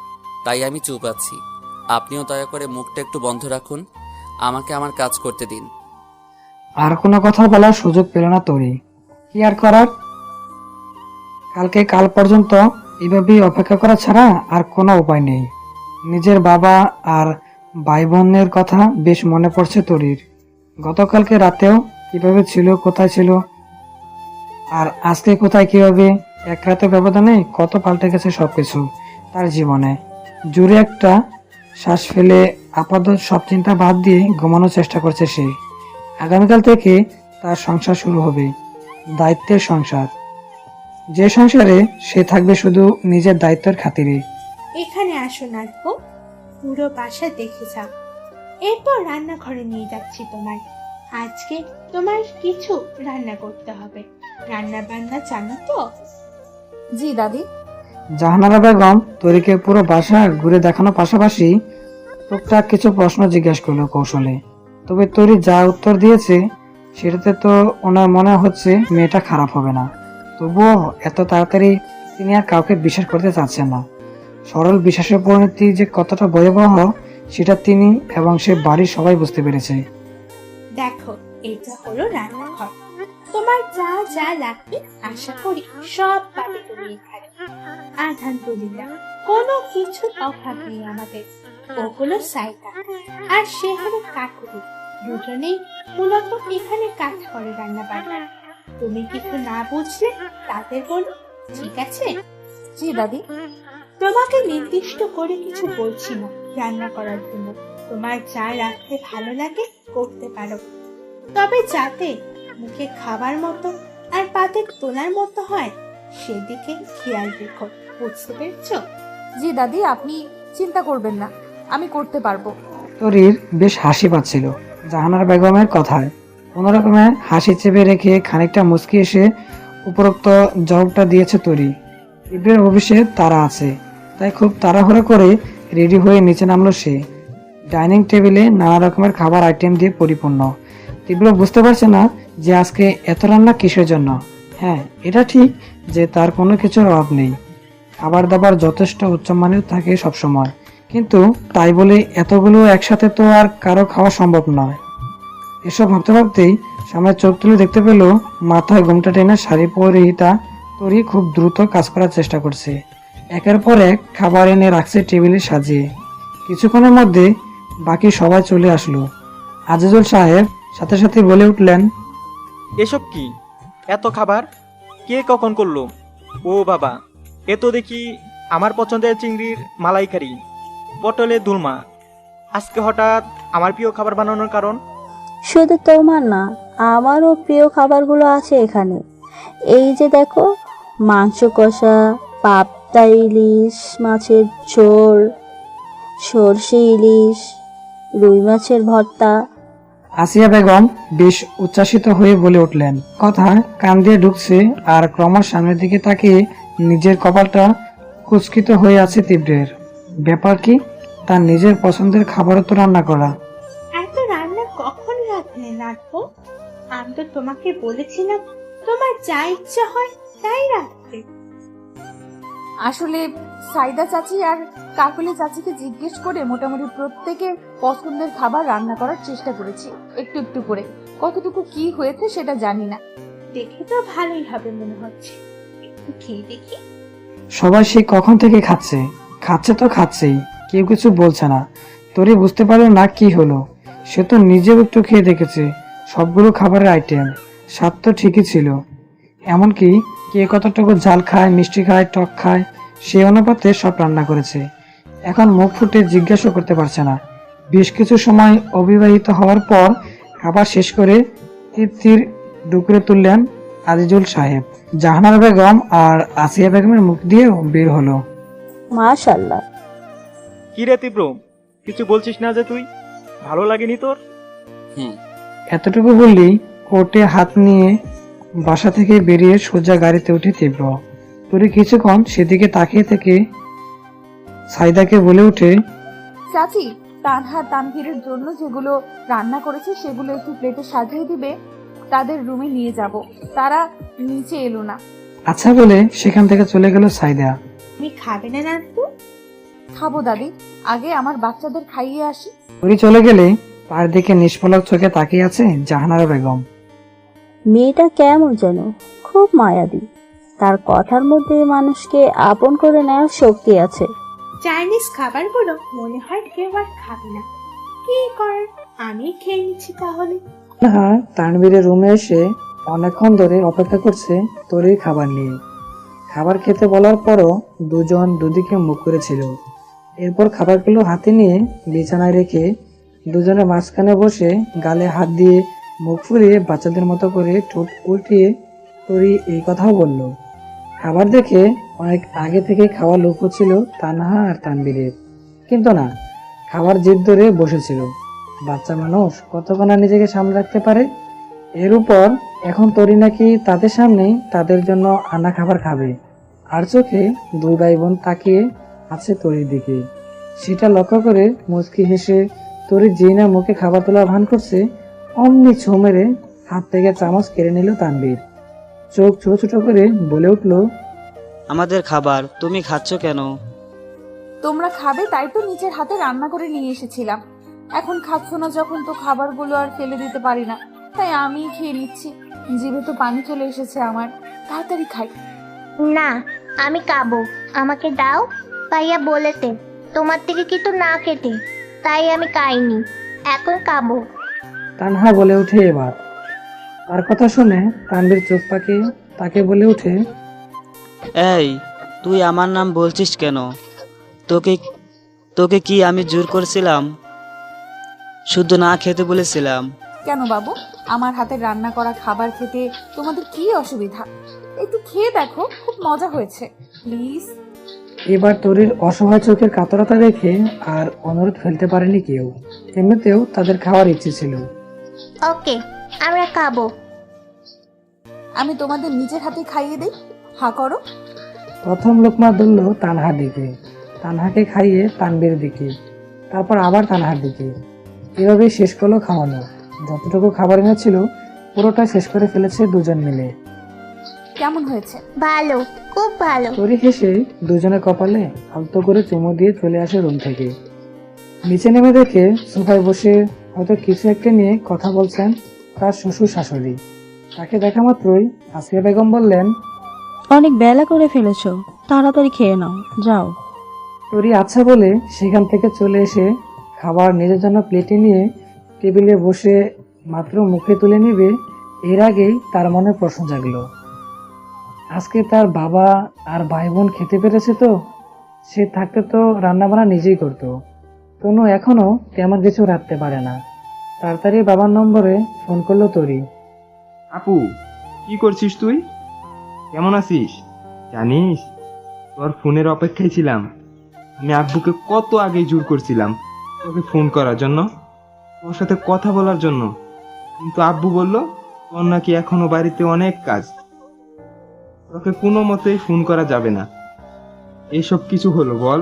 তাই আমি চুপ আছি। আপনিও দয়া করে মুখটা একটু বন্ধ রাখুন, আমাকে আমার কাজ করতে দিন। আর কোনো কথা বলার সুযোগ পেল না তরি। কি আর করার, কাল পর্যন্ত এইভাবেই অপেক্ষা করা ছাড়া আর কোনো উপায় নেই। নিজের বাবা আর ভাই বোনের কথা বেশ মনে পড়ছে তরির। গতকালকে রাতেও কিভাবে ছিল, কোথায় ছিল, আর আজকে কোথায় কিভাবে, এক রাতে ব্যবধানে কত পাল্টে গেছে সবকিছু তার জীবনে। জোরে একটা শ্বাস ফেলে আপাতত সব চিন্তা বাদ দিয়ে ঘুমানোর চেষ্টা করছে সে। আগামীকাল থেকে তার সংসার শুরু হবে, দায়িত্বের সংসার, যে সংসারে সে থাকবে শুধু নিজের দায়িত্বের খাতিরে। এখানে আসো নাচবো, পুরো বাসা দেখে যাও, এরপর রান্নাঘরে নিয়ে যাচ্ছি তোমার। আজকে তোমার কিছু রান্না করতে হবে, রান্না বান্না জানো তো? জি দাদি। জাহানারা বেগম তরিকে পুরো বাসা ঘুরে দেখানোর পাশাপাশি টুকটাক কিছু প্রশ্ন জিজ্ঞেস করলো কৌশলে। তবে তরি যা উত্তর দিয়েছে সেটাতে তো ওনার মনে হচ্ছে মেয়েটা খারাপ হবে না। তবুও এত তাড়াতাড়ি তিনি আর কাউকে বিশ্বাস করতে চাচ্ছেন না। সরল বিশ্বাসের পরিণতি যে কতটা ভয়াবহ সেটা তিনি এবং সে বাড়ির সবাই বুঝতে পেরেছে। দেখো, এটা হলো রান্নাঘর, তোমার যা যা লাগবে আশা করি সব পাবে তুমি এখানে। আলহামদুলিল্লাহ, কোনো কিছুর অভাব নেই আমাদের। ও হলো সাইদা আর সে হলো কাকুরি, দুজনেই মূলত এখানে কাজ করে রান্না বান্না। তুমি কিছু না বুঝলে তাদের বলো, ঠিক আছে? জি দাদি। তোমাকে নির্দিষ্ট করে কিছু বলছি না রান্না করার জন্য, তোমার যা রাখতে ভালো লাগে করতে পারো, তবে যাতে মুখে খাবার মতো আর পাতে তোলার মতো হয় সেদিকে খেয়াল রেখো, বুঝতে পেরেছো? জি দাদি, আপনি চিন্তা করবেন না, আমি করতে পারবো। তরির বেশ হাসি পাচ্ছিল জাহানারা বেগমের কথায়। কোনো রকমে হাসি চেপে রেখে খানিকটা মুচকি এসে উপরোক্ত জবাবটা দিয়েছে তরি। তীব্রের অফিসে তারা আছে, তাই খুব তাড়াহুড়ো করে রেডি হয়ে নিচে নামলো সে। ডাইনিং টেবিলে নানা রকমের খাবার আইটেম দিয়ে পরিপূর্ণ। তীব্র বুঝতে পারছে না যে আজকে এত রান্না কিসের জন্য। হ্যাঁ, এটা ঠিক যে তার কোনো কিছুর অভাব নেই, খাবার দাবার যথেষ্ট উচ্চমানের থাকে সবসময়, কিন্তু তাই বলে এতগুলো একসাথে তো আর কারো খাওয়া সম্ভব নয়। এসব ভাবতে ভাবতেই সামনে চোখ তুলে দেখতে পেল মাথায় ঘোমটা টেনে শাড়ি পরিহিতা তরি খুব দ্রুত কাজ করার চেষ্টা করছে। একের পর এক খাবার এনে রাখছে টেবিলে সাজিয়ে। কিছুক্ষণের মধ্যে বাকি সবাই চলে আসলো। আজিজুল সাহেব সাথে সাথে বলে উঠলেন, এসব কি এত খাবার, কে কখন করলো? ও বাবা, এ তো দেখি আমার পছন্দের চিংড়ির মালাইকারি, পটলের দুলমা। আজকে হঠাৎ আমার প্রিয় খাবার বানানোর কারণ? শুধু তোমার না, আমারও প্রিয় খাবারগুলো আছে এখানে। এই যে দেখো, মাংস কষা, পাবদা ইলিশ মাছের ঝোল, সর্ষে ইলিশ, রুই মাছের ভর্তা। আসিয়া বেগম বেশ উচ্ছ্বাসিত হয়ে বলে উঠলেন। কথা কান দিয়ে ঢুকছে আর ক্রমশ সামনের দিকে তাকিয়ে নিজের কপালটা কুচকিত হয়ে আছে তীব্রের। ব্যাপার কি, তার নিজের পছন্দের খাবারও তো রান্না করা। এত রান্না কখন রাখবো? আমি তো তোমাকে বলেছিলাম তোমার যা ইচ্ছা হয় তাই রাখতে। আসলে সাইদা চাচি আর কাকুলি চাচিকে জিজ্ঞেস করে মোটামুটি প্রত্যেকের পছন্দের খাবার রান্না করার চেষ্টা করেছি, একটু একটু করে। কতটুকু কি হয়েছে সেটা জানি না। দেখে তো ভালোই হবে মনে হচ্ছে, একটু খেয়ে দেখি। সবাই সে কখন থেকে খাচ্ছে, খাচ্ছে তো খাচ্ছেই, কেউ কিছু বলছে না। তোরই বুঝতে পারলো না কি হলো। সে তো নিজেও একটু খেয়ে দেখেছে সবগুলো খাবারের আইটেম, স্বাদ তো ঠিকই ছিল। এমনকি কে কতটুকু ঝাল খায়, মিষ্টি খায়, টক খায়, সে অনুপাতে সব রান্না করেছে। এখন মুখ ফুটে জিজ্ঞাসা করতে পারছে না। বেশ কিছু সময় অবিবাহিত হওয়ার পর খাবার শেষ করে তৃপ্তির ডুকরে তুললেন আজিজুল সাহেব। জাহানারা বেগম আর আসিয়া বেগমের মুখ দিয়ে বের হলো, মাশাআল্লাহ। কি রে তীব্র, কিছু বলছিস না যে তুই? ভালো লাগেনি তোর? এতটুকু বললেই কোর্টে হাত নিয়ে বাসা থেকে বেরিয়ে সোজা গাড়িতে উঠে তীব্র। তরি কিছুক্ষণ সেদিকে তাকিয়ে থেকে সাইদাকে বলে উঠে, চাচি, তানহা তানভীরের জন্য যেগুলো রান্না করেছে সেগুলো একটু প্লেটে সাজিয়ে দিবে, তাদের রুমে নিয়ে যাব। তারা নিচে এলো না। আচ্ছা বলে সেখান থেকে চলে গেল সাইদা। তুমি খাবে না নাতু? খাবো দাদি, আগে আমার বাচ্চাদের খাইয়ে আসি। তরি চলে গেলে তার দিকে নিষ্পলক চোখে তাকিয়ে আছে জাহানারা বেগম। মেয়েটা কেমন যেন খুব মায়াবী, তার কথার মধ্যে মানুষকে আপন করে নেওয়ার শক্তি আছে। চাইনিজ খাবারগুলো মনে হয় কেউ আর খাবে না, কি করার, আমি খেয়ে নিচ্ছি তাহলে। হ্যাঁ, তানভীরের রুমে এসে অনেকক্ষণ ধরে অপেক্ষা করছে তরির খাবার নিয়ে। খাবার খেতে বলার পরও দুজন দুদিকে মুখ করেছিল। এরপর খাবারগুলো হাতে নিয়ে বিছানায় রেখে দুজনে মাঝখানে বসে গালে হাত দিয়ে মুখ ফুলিয়ে বাচ্চাদের মতো করে ঠোঁট উল্টিয়ে তরি এই কথাও বলল। খাবার দেখে অনেক আগে থেকে খাওয়া লোক ছিল তানহা আর তানভীরের, কিন্তু না, খাবার জিদ ধরে বসেছিল। বাচ্চা মানুষ কতক্ষণ আর নিজেকে সামলে রাখতে পারে। এর উপর এখন তরি নাকি তাদের সামনেই তাদের জন্য আনা খাবার খাবে, আর চোখে দুই ভাই বোন তাকিয়ে আছে তরির দিকে। সেটা লক্ষ্য করে মুচকি হেসে তরি যেই না মুখে খাবার তোলা ভান করছে, অমনি ছো মেরে হাত থেকে চামচ কেড়ে নিল তানভীর। চোখ ছোট ছোট করে বলে উঠল, আমাদের খাবার তুমি খাচ্ছ কেন? তোমরা খাবে তাই তো নিচের হাতে রান্না করে নিয়ে এসেছিলাম। এখন খাচ্ছ না যখন, তো খাবারগুলো আর ফেলে দিতে পারি না, তাই আমি খেয়ে নিচ্ছি। জিভে তো পানি চলে এসেছে আমার, তাড়াতাড়ি খাই। না, আমি খাবো, আমাকে দাও। ভাইয়া বলেতে তোমার থেকে কিন্তু না খেতে, তাই আমি খাইনি, এখন খাবো। তানহা বলে উঠে এবার। তার কথা শুনে তানভীর চোখ পাকিয়ে তাকে বলে উঠে, এই, তুই আমার নাম বলছিস কেন? তোকে তোকে কি আমি জোর করেছিলাম? শুধু না খেতে বলেছিলাম। কেন বাবু, আমার হাতের রান্না করা খাবার খেতে তোমাদের কি অসুবিধা? একটু খেয়ে দেখো, খুব মজা হয়েছে, প্লিজ। এবার তরির অসহায় চোখের কাতরতা দেখে আর অনুরোধ ফেলতে পারেনি কেউ। এমনিতেও তাদের খাওয়ার ইচ্ছে ছিল। ওকে, আমরা খাবো। আমি তোমাদের নিজের হাতে খাইয়ে দিই, হা করো। প্রথম লোকমা ধরল তানহার দিকে, তানহাকে খাইয়ে তানবীর দিকে, তারপর আবার তানহার দিকে। এভাবেই শেষ করলো খাওয়ানো। যতটুকু খাবার এনেছিল পুরোটা শেষ করে ফেলেছে দুজন মিলে। কেমন হয়েছে? ভালো, খুব ভালো। তরি হেসে দুজনের কপালে আলতো করে চুমু দিয়ে চলে আসে রুম থেকে। নিচে নেমে দেখে সোফায় বসে হয়তো কিছু একটা নিয়ে কথা বলছেন তার শ্বশুর শাশুড়ি। তাকে দেখা মাত্রই আসিয়া বেগম বললেন, অনেক বেলা করে ফেলেছো, তাড়াতাড়ি খেয়ে নাও, যাও। তরি আচ্ছা বলে সেখান থেকে চলে এসে খাবার নিজের জন্য প্লেটে নিয়ে টেবিলে বসে মাত্র মুখে তুলে নেবে, এর আগেই তার মনে প্রশ্ন জাগলো, আজকে তার বাবা আর ভাই বোন খেতে পেরেছে তো? সে থাকতে তো রান্নাবান্না নিজেই করতো। তনু এখনো তেমন কিছু রাখতে পারে না। তাড়াতাড়ি বাবার নম্বরে ফোন করলো তরি। আপু, কি করছিস তুই? কেমন আছিস? জানিস, তোর ফোনের অপেক্ষায় ছিলাম। আমি আব্বুকে কত আগে জোর করছিলাম তোকে ফোন করার জন্য, তোর সাথে কথা বলার জন্য, কিন্তু আব্বু বলল তোর নাকি এখনো বাড়িতে অনেক কাজ, তোকে কোনো মতেই ফোন করা যাবে না। এসব কিছু হলো বল?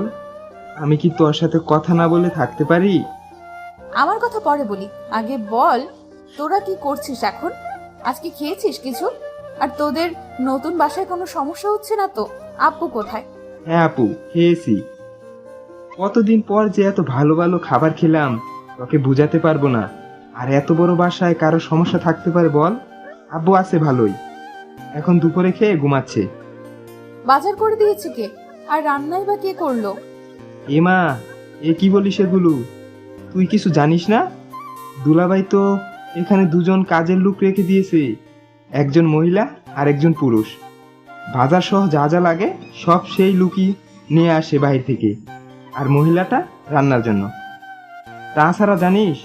আমি কি তোর সাথে কথা না বলে থাকতে পারি? আমার কথা পরে বলি, আগে বল তোরা কি করছিস এখন? আজকে খেয়েছিস কিছু? আর তোদের নতুন বাসায় কোনো সমস্যা হচ্ছে না তো? আব্বু কোথায়? হ্যাঁ আপু, খেয়েছি। কতদিন পর যে এত ভালো ভালো খাবার খেলাম তোকে বুঝাতে পারবো না। আর এত বড় বাসায় কারো সমস্যা থাকতে পারে বল? আব্বু আছে ভালোই, এখন দুপুরে খেয়ে ঘুমাচ্ছে। বাজার করে দিয়েছে কে? আর রান্নাই বা কে করলো? এমা, এ কি বলিস এগুলো? তুই কিছু জানিস না? দুলাভাই তো এখানে দুজন কাজের লোক রেখে দিয়েছে, একজন মহিলা আর একজন পুরুষ। বাজার সহ যা যা লাগে সব সেই লুকি নিয়ে আসে বাইরে থেকে, আর মহিলাটা রান্নার জন্য। তাছাড়া জানিস,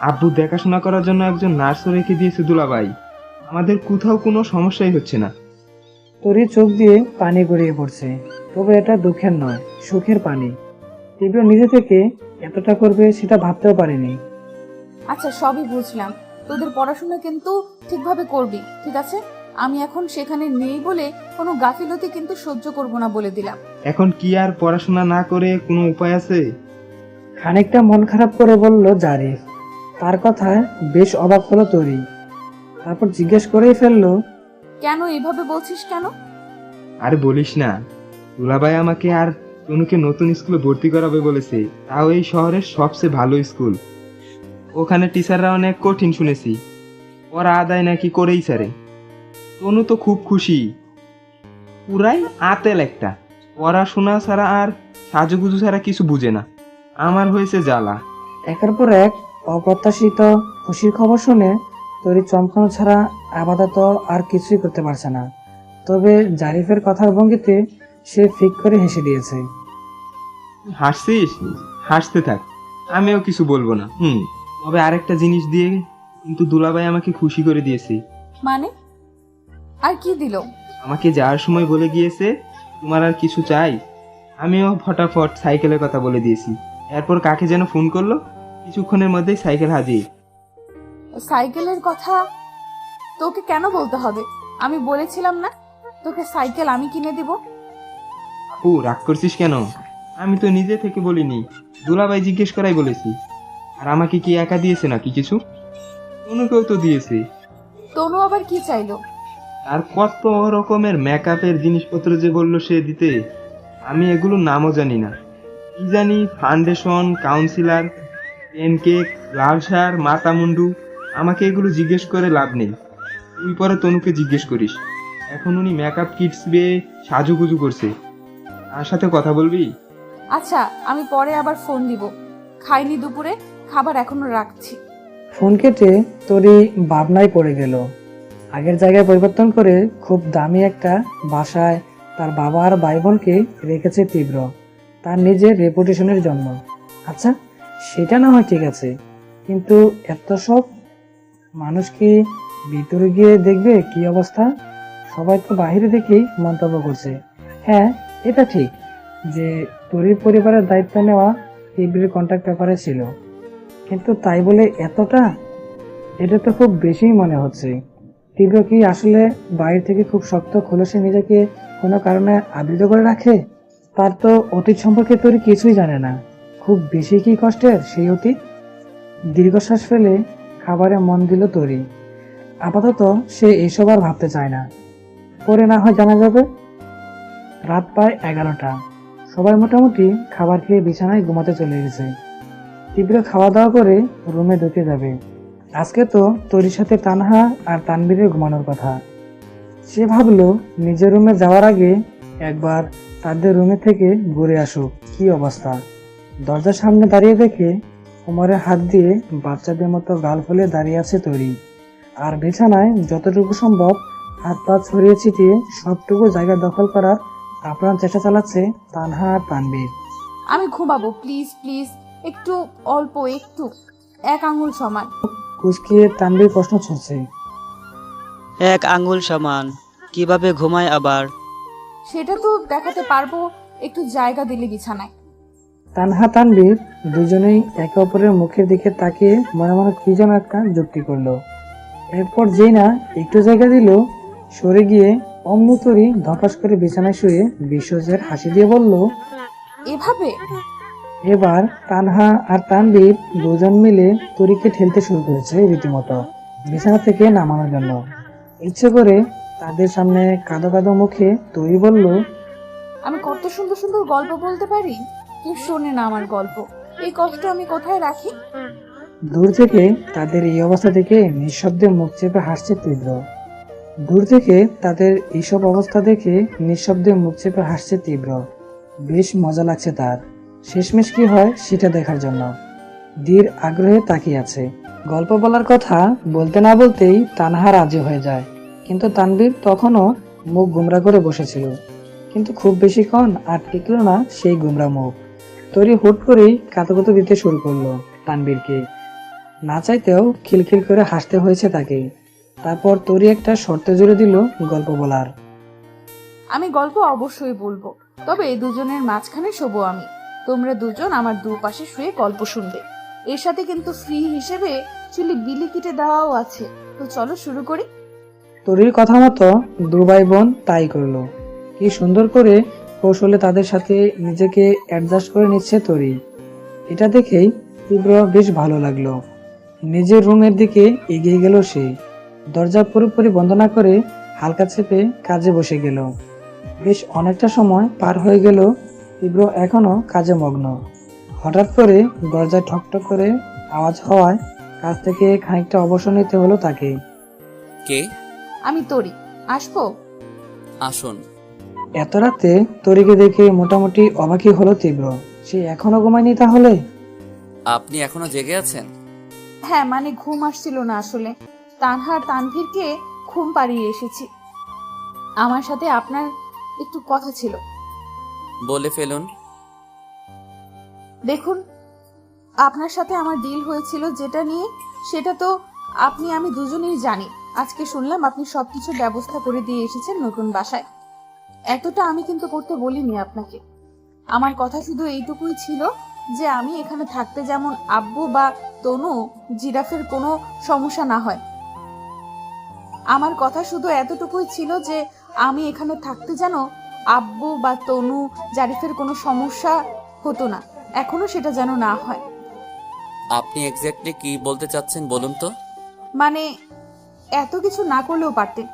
আব্বু দেখাশোনা করার জন্য একজন নার্সও রেখে দিয়েছে দুলাভাই। আমাদের কোথাও কোনো সমস্যাই হচ্ছে না। তরি চোখ দিয়ে পানি গড়িয়ে পড়ছে। তবে এটা দুঃখের নয়, সুখের পানি। তীব্র নিজে থেকে এতটা করবে সেটা ভাবতেও পারেনি। আচ্ছা, সবই বুঝলাম, তোদের পড়াশোনা কিন্তু ঠিকভাবে করবি, ঠিক আছে? আমি এখন সেখানে নেই বলে কোনো গাফিলতি কিন্তু সহ্য করব না, বলে দিলাম। এখন কি আর পড়াশোনা না করে কোনো উপায় আছে? খানিকটা মন খারাপ করে বলল জারিফ। তার কথায় বেশ অবাক হলো তরি। তারপর জিজ্ঞেস করেই ফেললো, কেন এইভাবে বলছিস কেন? আর বলিস না, দুলাভাই আমাকে আর তনুকে নতুন স্কুলে ভর্তি করাবে বলেছে, তাও এই শহরের সবচেয়ে ভালো স্কুল। ওখানে টিচাররা অনেক কঠিন শুনেছি, ওরা আদায় নাকি করেই ছাড়ে। তনু তো খুব খুশি, পুরাই আতেল একটা, পড়াশোনা ছাড়া আর সাজুগুজু ছাড়া কিছু বুঝে না। আমার হয়েছে জ্বালা। একের পর এক অপ্রত্যাশিত খুশির খবর শুনে তরি চমকানো ছাড়া আপাতত আর কিছুই করতে পারছে না। তবে জারিফের কথার ভঙ্গিতে সে ফিক করে হেসে দিয়েছে। হাসছিস? হাসতে থাক, আমিও কিছু বলবো না। তবে আরেকটা জিনিস দিয়ে কিন্তু দুলাভাই আমাকে খুশি করে দিয়েছে। মানে? আর কি দিল? আমাকে যাওয়ার সময় বলে গিয়েছে, তোমার আর কিছু চাই? আমিও ফটাফট সাইকেলের কথা বলে দিয়েছি। এরপর কাকে যেন ফোন করলো, কিছুক্ষণের মধ্যেই সাইকেল হাজির। সাইকেলের কথা তোকে কেন বলতে হবে? আমি বলেছিলাম না তোকে সাইকেল আমি কিনে দিব? আপু, রাগ করছিস কেন? আমি তো নিজে থেকে বলিনি, দুলাভাই জিজ্ঞেস করাই বলেছি। আর আমাকে কি একা দিয়েছে নাকি কিছু? তনুকেও তো দিয়েছে। তনু আবার কি চাইলো? আর কত রকমের মেকআপের জিনিসপত্র যে বললো সে দিতে, আমি এগুলোর নামও জানি না। কি জানি ফাউন্ডেশন, কাউন্সিলার, পেন কেক, লাল সার, মাথা মুন্ডু। আমাকে এগুলো জিজ্ঞেস করে লাভ নেই, তুই পরে তনুকে জিজ্ঞেস করিস। এখন উনি মেকআপ কিটস দিয়ে সাজুগুজু করছে, তার সাথে কথা বলবি? আচ্ছা, আমি পরে আবার ফোন দিব। খাইনি দুপুরে, খাবার এখনো রাখছি। ফোন কেটে তরি ভাবনায় পড়ে গেল। আগের জায়গায় পরিবর্তন করে খুব দামি একটা বাসায় তার বাবা আর ভাই বোনকে রেখেছে তীব্র, তার নিজের রেপুটেশনের জন্য। আচ্ছা, সেটা না হয় ঠিক আছে, কিন্তু এত সব মানুষ কি ভিতরে গিয়ে দেখবে কি অবস্থা? সবাই তো বাইরে দেখেই মন্তব্য করছে। হ্যাঁ, এটা ঠিক যে তরির পরিবারের দায়িত্ব নেওয়া তীব্রের কন্ট্যাক্ট পেপারে ছিল, কিন্তু তাই বলে এতটা? এটা তো খুব বেশিই মনে হচ্ছে। তীব্র কি আসলে বাইরে থেকে খুব শক্ত খোলসে নিজেকে কোনো কারণে আবৃত করে রাখে? তার তো অতীত সম্পর্কে তরি কিছুই জানে না। খুব বেশি কি কষ্টের সেই অতীত? দীর্ঘশ্বাস ফেলে খাবারে মন দিল তরি। আপাতত সে এসব আর ভাবতে চায় না, পরে না হয় জানা যাবে। রাত প্রায় 11টা। সবাই মোটামুটি খাবার খেয়ে বিছানায় ঘুমাতে চলে গেছে। তীব্র খাওয়া দাওয়া করে রুমে ঢুকে যাবে। আজকে তো তরির সাথে তানহা আর তানবীরের ঘুমানোর কথা। সে ভাবলো নিজের রুমে যাওয়ার আগে একবার তাদের রুমে থেকে ঘুরে আসুক কি অবস্থা। দরজার সামনে দাঁড়িয়ে দেখে কোমরে হাত দিয়ে বাচ্চাদের মতো গাল ফুলে দাঁড়িয়ে আছে তরি, আর বিছানায় যতটুকু সম্ভব হাত পা ছড়িয়ে ছিটিয়ে সবটুকু জায়গা দখল করার আপ্রাণ চেষ্টা চালাচ্ছে তানহা আর তানবীর। আমি ঘুমাবো, প্লিজ প্লিজ, একটু অল্প, একটু, 1 আঙুল সমান। কুচকিয়ে তানবীর প্রশ্ন ছুঁড়ছে। 1 আঙ্গুল সমান কিভাবে ঘুমায় আবার? সেটা তো দেখাতে পারবো, একটু জায়গা দিলে বিছানায়। তানহা তানবীর দুজনেই একে অপরের মুখের দিকে তাকিয়ে মনে মনে কি যেন একটা যুক্তি করলো। এরপর যেই না একটু জায়গা দিল, সরে গিয়ে অমনি তরি ধপাস করে বিছানায় শুয়ে বিশ্বজের হাসি দিয়ে বলল, এভাবে? এবার তানহা আর তানবীর দুজন মিলে তরিকে ঠেলতে শুরু করেছে রীতিমতো বিছানা থেকে নামানোর জন্য। ইচ্ছে করে তাদের সামনে কাঁদো কাঁদো মুখে তরি বলল, আমি কত সুন্দর সুন্দর গল্প বলতে পারি, কেউ শোনে না আমার গল্প। এই কষ্ট আমি কোথায় রাখি? দূর থেকে তাদের এই অবস্থা দেখে নিঃশব্দে মুখ চেপে হাসছে তীব্র। দূর থেকে তাদের এইসব অবস্থা দেখে নিঃশব্দে মুখ চেপে হাসছে তীব্র। বেশ মজা লাগছে তার। শেষমেশ কি হয় সেটা দেখার জন্য ধীর আগ্রহে তাকিয়ে আছে। গল্প বলার কথা বলতে না বলতেই তানহা রাজি হয়ে যায়, কিন্তু তানবীর তখনও মুখ গুমরা করে বসেছিল। কিন্তু খুব বেশিক্ষণ আর টিকলো না সেই গুমরা মুখ। তরি হুট করেই কাতকুতো দিতে শুরু করলো তানবীরকে। না চাইতেও খিলখিল করে হাসতে হয়েছে তাকে। তারপর তরি একটা শর্তে জুড়ে দিল গল্প বলার। আমি গল্প অবশ্যই বলবো, তবে দুজনের মাঝখানে শোবো আমি। তোমরা দুজন আমার দুপাশে শুয়ে গল্প শুনবে। এর সাথে কিন্তু ফ্রি হিসেবে চুলি বিলি কেটে দেওয়াও আছে। তো চলো শুরু করি। তরির কথা মতো দুই বোন তাই করলো। কি সুন্দর করে কৌশলে তাদের সাথে নিজেকে অ্যাডজাস্ট করে নিচ্ছে তরি। এটা দেখেই তীব্র বেশ ভালো লাগলো। নিজের রুমের দিকে এগিয়ে গেল সে। দরজা পুরোপুরি বন্ধ না করে হালকা চেপে কাজে বসে গেল। বেশ অনেকটা সময় পার হয়ে গেল, তীব্র এখনো কাজে মগ্ন। হঠাৎ করে দরজায় ঠকঠক করে আওয়াজ হওয়ায় কাজ থেকে খানিকটা অবসর নিতে হলো তাকে। কে? আমি তরি, আসবো? আসুন। এত রাতে তরিকে দেখে মোটামুটি অবাকই হলো তীব্র। সে এখনো ঘুমায়নি তাহলে? আপনি এখনো জেগে আছেন? হ্যাঁ, মানে ঘুম আসছিল না আসলে। তানহা আর তানভীরকে ঘুম পাড়িয়ে এসেছি। আমার সাথে আপনার একটু কথা ছিল। বলে ফেলুন। দেখুন, আপনার সাথে আমার ডিল হয়েছিল যেটা নিয়ে, সেটা তো আমি দুজনেই জানি। আজকে শুনলাম আপনি সবকিছু ব্যবস্থা করে দিয়ে এসেছেন নতুন বাসায়। এতটা আমি কিন্তু করতে বলিনি আপনাকে। আমার কথা শুধু এইটুকুই ছিল যে আমি এখানে থাকতে যেমন আব্বু বা তনু জিরাফের কোনো সমস্যা না হয়। আমার কথা শুধু এতটুকুই ছিল যে আমি এখানে থাকতে যেন আব্বু বা তনু জারিফের কোনো সমস্যা হতো না, এখনো সেটা যেন না হয়। আপনি এক্স্যাক্টলি কি বলতে চাচ্ছেন বলুন তো? মানে এত কিছু না করলেও পারতেন।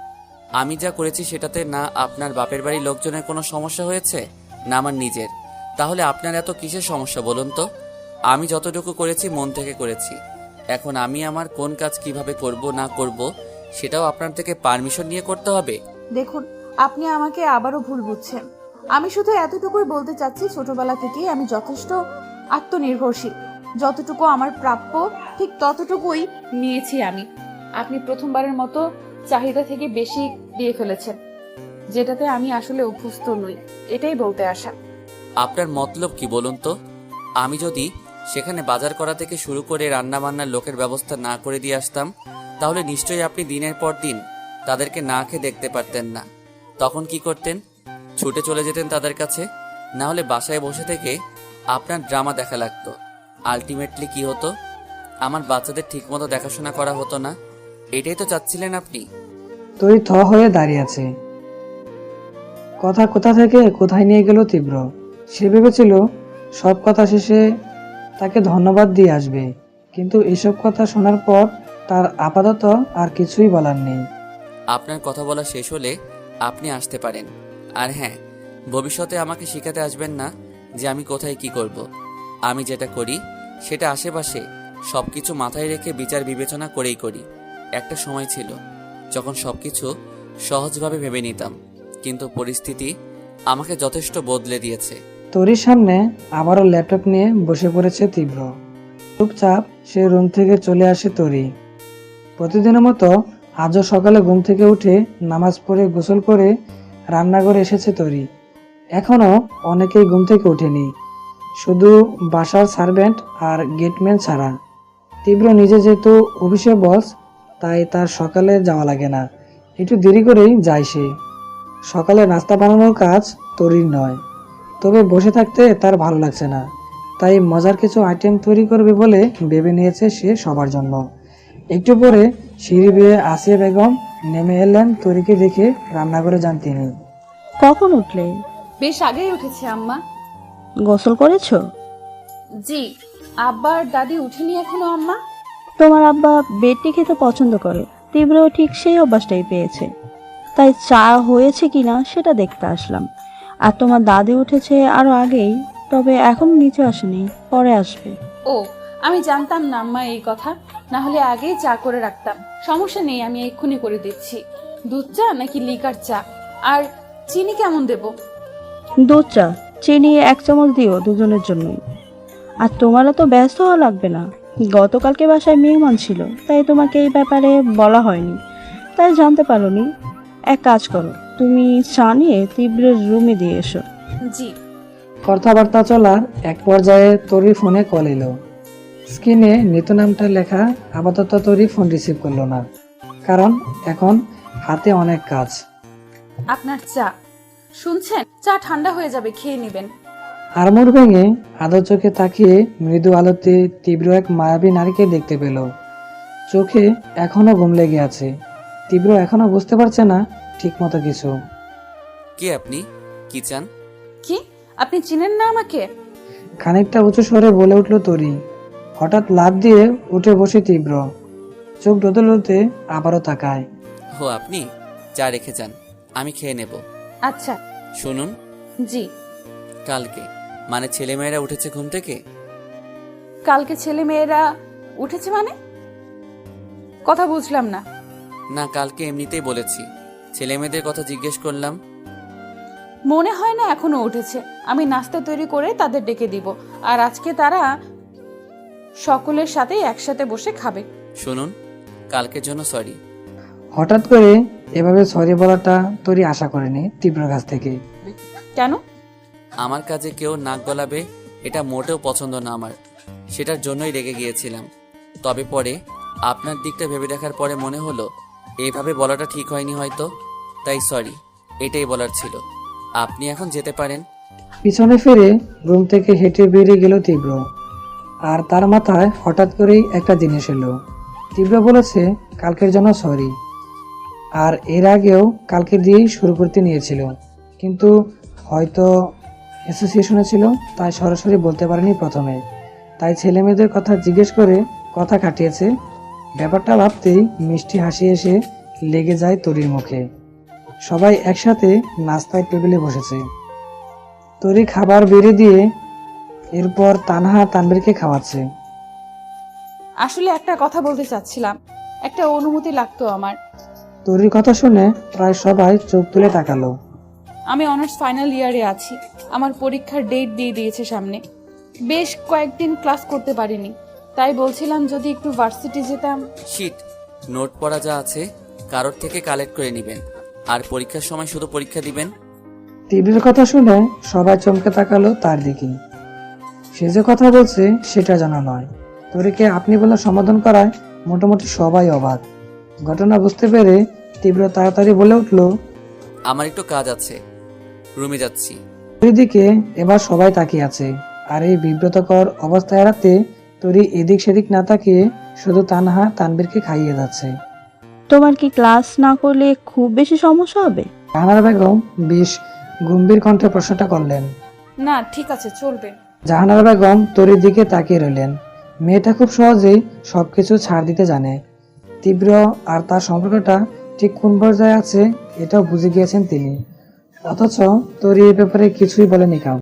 আমি যা করেছি সেটাতে না আপনার বাপের বাড়ির লোকজনের কোনো সমস্যা হয়েছে, না আমার নিজের। তাহলে আপনার এত কিসের সমস্যা বলুন তো? আমি যতটুকু করেছি মন থেকে করেছি। এখন আমি আমার কোন কাজ কিভাবে করব না করব সেটাও আপনার থেকে পারমিশন নিয়ে করতে হবে? দেখুন, আপনি আমাকে আবারও ভুল বুঝছেন। আমি শুধু এতটুকুই বলতে চাচ্ছি, ছোটবেলা থেকেই আমি যথেষ্ট আত্মনির্ভরশীল। যতটুকু আমার প্রাপ্য ঠিক ততটুকুই নিয়েছি আমি। আপনি প্রথমবারের মতো চাহিদা থেকে বেশি দিয়ে ফেলেছেন, যেটাতে আমি আসলে অভ্যস্ত নই, এটাই বলতে আসা। আপনার মতলব কি বলুন তো? আমি যদি সেখানে বাজার করা থেকে শুরু করে রান্না বান্নার লোকের ব্যবস্থা না করে দিয়ে আসতাম, তাহলে নিশ্চয়ই আপনি দিনের পর দিন তাদেরকে না খেয়ে দেখতে পারতেন না। তখন কি করতেন? ছুটে চলে যেতেন তাদের কাছে, না হলে বাসায় বসে থেকে আপনার ড্রামা দেখা লাগতো। আলটিমেটলি কি হতো? আমার বাচ্চাদের ঠিকমতো দেখাশোনা করা হতো না। এটাই তো চাচ্ছিলেন আপনি। তরি থ হয়ে দাঁড়িয়ে আছে। কথা কোথা থেকে কোথায় নিয়ে গেল তীব্র। সে ভেবেছিল সব কথা শেষে তাকে ধন্যবাদ দিয়ে আসবে, কিন্তু এসব কথা শোনার পর তার আপাতত আর কিছুই বলার নেই। আপনার কথা বলা শেষ হলে আপনি আসতে পারেন। আর হ্যাঁ, ভবিষ্যতে আমাকে শেখাতে আসবেন না যে আমি কোথায় কি করব। আমি যেটা করি সেটা আশেপাশে সবকিছু মাথায় রেখে বিচার বিবেচনা করেই করি। একটা সময় ছিল যখন সবকিছু সহজভাবে ভেবে নিতাম, কিন্তু পরিস্থিতি আমাকে যথেষ্ট বদলে দিয়েছে। তরির সামনে আবারও ল্যাপটপ নিয়ে বসে পড়েছে তীব্র। চুপচাপ সে রুম থেকে চলে আসে তরি। প্রতিদিনের মতো আজও সকালে ঘুম থেকে উঠে নামাজ পড়ে গোসল করে রান্নাঘরে এসেছে তরি। এখনো অনেকেই ঘুম থেকে ওঠেনি, শুধু বাসার সার্ভেন্ট আর গেটম্যান ছাড়া। তীব্র নিজে যেহেতু অফিসে বস, তাই তার সকালে যাওয়া লাগে না, একটু দেরি করেই যায় সে। সকালে নাস্তা বানানোর কাজ তরির নয়, তবে বসে থাকতে তার ভালো লাগছে না, তাই মজার কিছু আইটেম তৈরি করবে বলে ভেবে নিয়েছে সে সবার জন্য। একটু পরে সিঁড়ি বেয়ে আসিয়া বেগম নেমে এলেন। তরিকে দেখে রান্নাঘরে যান তিনি। কখন উঠলে? বেশ আগেই উঠেছে আম্মা। গোসল করেছো? জি। আব্বা আর দাদি উঠেনি এখনো আম্মা। তোমার আব্বা বেডটি খেতে পছন্দ করে, তীব্রও ঠিক সেই অভ্যাসটাই পেয়েছে, তাই চা হয়েছে কিনা সেটা দেখতে আসলাম। আর তোমার দাদি উঠেছে আরো আগেই, তবে এখন নিচে আসেনি, পরে আসবে। ও, আমি জানতাম না আম্মা এই কথা, না হলে আগেই চা করে রাখতাম। সমস্যা নেই, আমি এক্ষুনি করে দিচ্ছি। দুধ চা নাকি লিকার চা? আর চিনি কেমন দেব? দুধ চা, চিনি 1 চামচ দিও দুজনের জন্যই। আর তোমারও তো ব্যস্ত হওয়া লাগবে না, গতকালকে বাসায় মেহমান ছিল, তাই তোমাকে এই ব্যাপারে বলা হয়নি, তাই জানতে পারোনি। এক কাজ করো, তুমি চা নিয়ে তীব্রের রুমে দিয়ে এসো। জি। কথাবার্তা চলার এক পর্যায়ে তরির ফোনে কল এলো। স্ক্রিনে নিতু নামটা লেখা। আপাতত তরি ফোন রিসিভ করলো না, কারণ এখন হাতে অনেক কাজ। আপনার চা। শুনছেন? চা ঠান্ডা হয়ে যাবে, খেয়ে নেবেন। আড়মোড় ভেঙে আদর চোখে তাকিয়ে মৃদু আলোতে তীব্র এক মায়াবী নারীকে দেখতে পেল। চোখে এখনো ঘুম লেগে আছে। তীব্র এখনো বুঝতে পারছে না ঠিক মতো কিছু। কে আপনি? কি চান? কি? আপনি চিনেন না আমাকে? খানিকটা উঁচু স্বরে বলে উঠল তরি। হঠাৎ লাফ দিয়ে উঠে বসে তীব্র, চোখ ডোদলতে আবারও তাকায়। ও আপনি? চা রেখে যান, আমি খেয়ে নেব। আচ্ছা। শুনুন। জি। কালকে মানে ছেলেমেয়েরা উঠেছে ঘুম থেকে? কালকে ছেলে মেয়েরা উঠেছে মানে? কথা বুঝলাম না। না, কালকে এমনিতেই বলেছি, ছেলে মেয়েদের কথা জিজ্ঞেস করলাম। মনে হয় না এখনো উঠেছে। আমি নাস্তা তৈরি করে তাদের ডেকে দিব, আর আজকে তারা সকলের সাথে একসাথে বসে খাবে। শুনুন, কালকের জন্য সরি। হঠাৎ করে এভাবে সরি বলাটা তরি আশা করেনি তীব্র কাছ থেকে। কেন? আমার কাজে কেউ নাক গলাবে এটা মোটেও পছন্দ না আমার, সেটার জন্যই রেগে গিয়েছিলাম। তবে পরে আপনার দিকটা ভেবে দেখার পরে মনে হলো এইভাবে বলাটা ঠিক হয়নি হয়তো, তাই সরি, এটাই বলার ছিল। আপনি এখন যেতে পারেন। পিছনে ফিরে রুম থেকে হেঁটে বেরিয়ে গেল তীব্র। আর তার মাথায় হঠাৎ করেই একটা জিনিস এলো। তীব্র বলেছে কালকের জন্য সরি, আর এর আগেও কালকে দিয়েই শুরু করতে নিয়েছিল, কিন্তু হয়তো অ্যাসোসিয়েশনে ছিল, তাই সরাসরি বলতে পারেনি প্রথমে, তাই ছেলে মেয়েদের কথা জিজ্ঞেস করে কথা কাটিয়েছে। ব্যাপারটা ভাবতেই মিষ্টি হাসি এসে লেগে যায় তরির মুখে। সবাই একসাথে নাস্তায় টেবিলে বসেছে। তরি খাবার বেড়ে দিয়ে এরপর তানহা তানবীরকে খাওয়াচ্ছে। আসলে একটা কথা বলতে চাচ্ছিলাম, একটা অনুমতি লাগতো আমার। তরির কথা শুনে প্রায় সবাই চোখ তুলে তাকালো। আমি অনার্স ফাইনাল ইয়ারে আছি। আমার পরীক্ষার ডেট দিয়ে দিয়েছে সামনে। বেশ কয়েকদিন ক্লাস করতে পারিনি, তাই বলছিলাম যদি একটু ভার্সিটি যেতাম। শিট, নোট পড়া যা আছে কারোর থেকে কালেক্ট করে নেবেন, আর পরীক্ষার সময় শুধু পরীক্ষা দিবেন। তীব্রের কথা শুনে সবাই চমকে তাকালো তার দিকে। সে যে কথা বলছে সেটা জানা নয়। তরিকে আপনি বলে সম্বোধন করায় মোটামুটি সবাই অবাক। ঘটনা বুঝতে পেরে তীব্র তাড়াতাড়ি বলে উঠল, আমার একটু কাজ আছে, রুমে যাচ্ছি। তরির দিকে এবার সবাই তাকিয়ে আছে। আর এই বিব্রতকর অবস্থা এড়াতে তরি এদিক সেদিক না তাকিয়ে শুধু তানহা তানবীরকে খাইয়ে যাচ্ছে। তোমার কি ক্লাস না করলে খুব বেশি সমস্যা হবে? জাহানারা বেগম বেশ গম্ভীর কণ্ঠে প্রশ্নটা করলেন। না, ঠিক আছে, চলবে। জাহানারা বেগম তরির দিকে তাকিয়ে রইলেন। মেয়েটা খুব সহজেই সবকিছু ছাড় দিতে জানে। তীব্র আর তার সম্পর্কটা ঠিক কোন পর্যায়ে আছে এটাও বুঝে গিয়েছেন তিনি। অথচ তরি এ ব্যাপারে কিছুই বলেনি কাউ।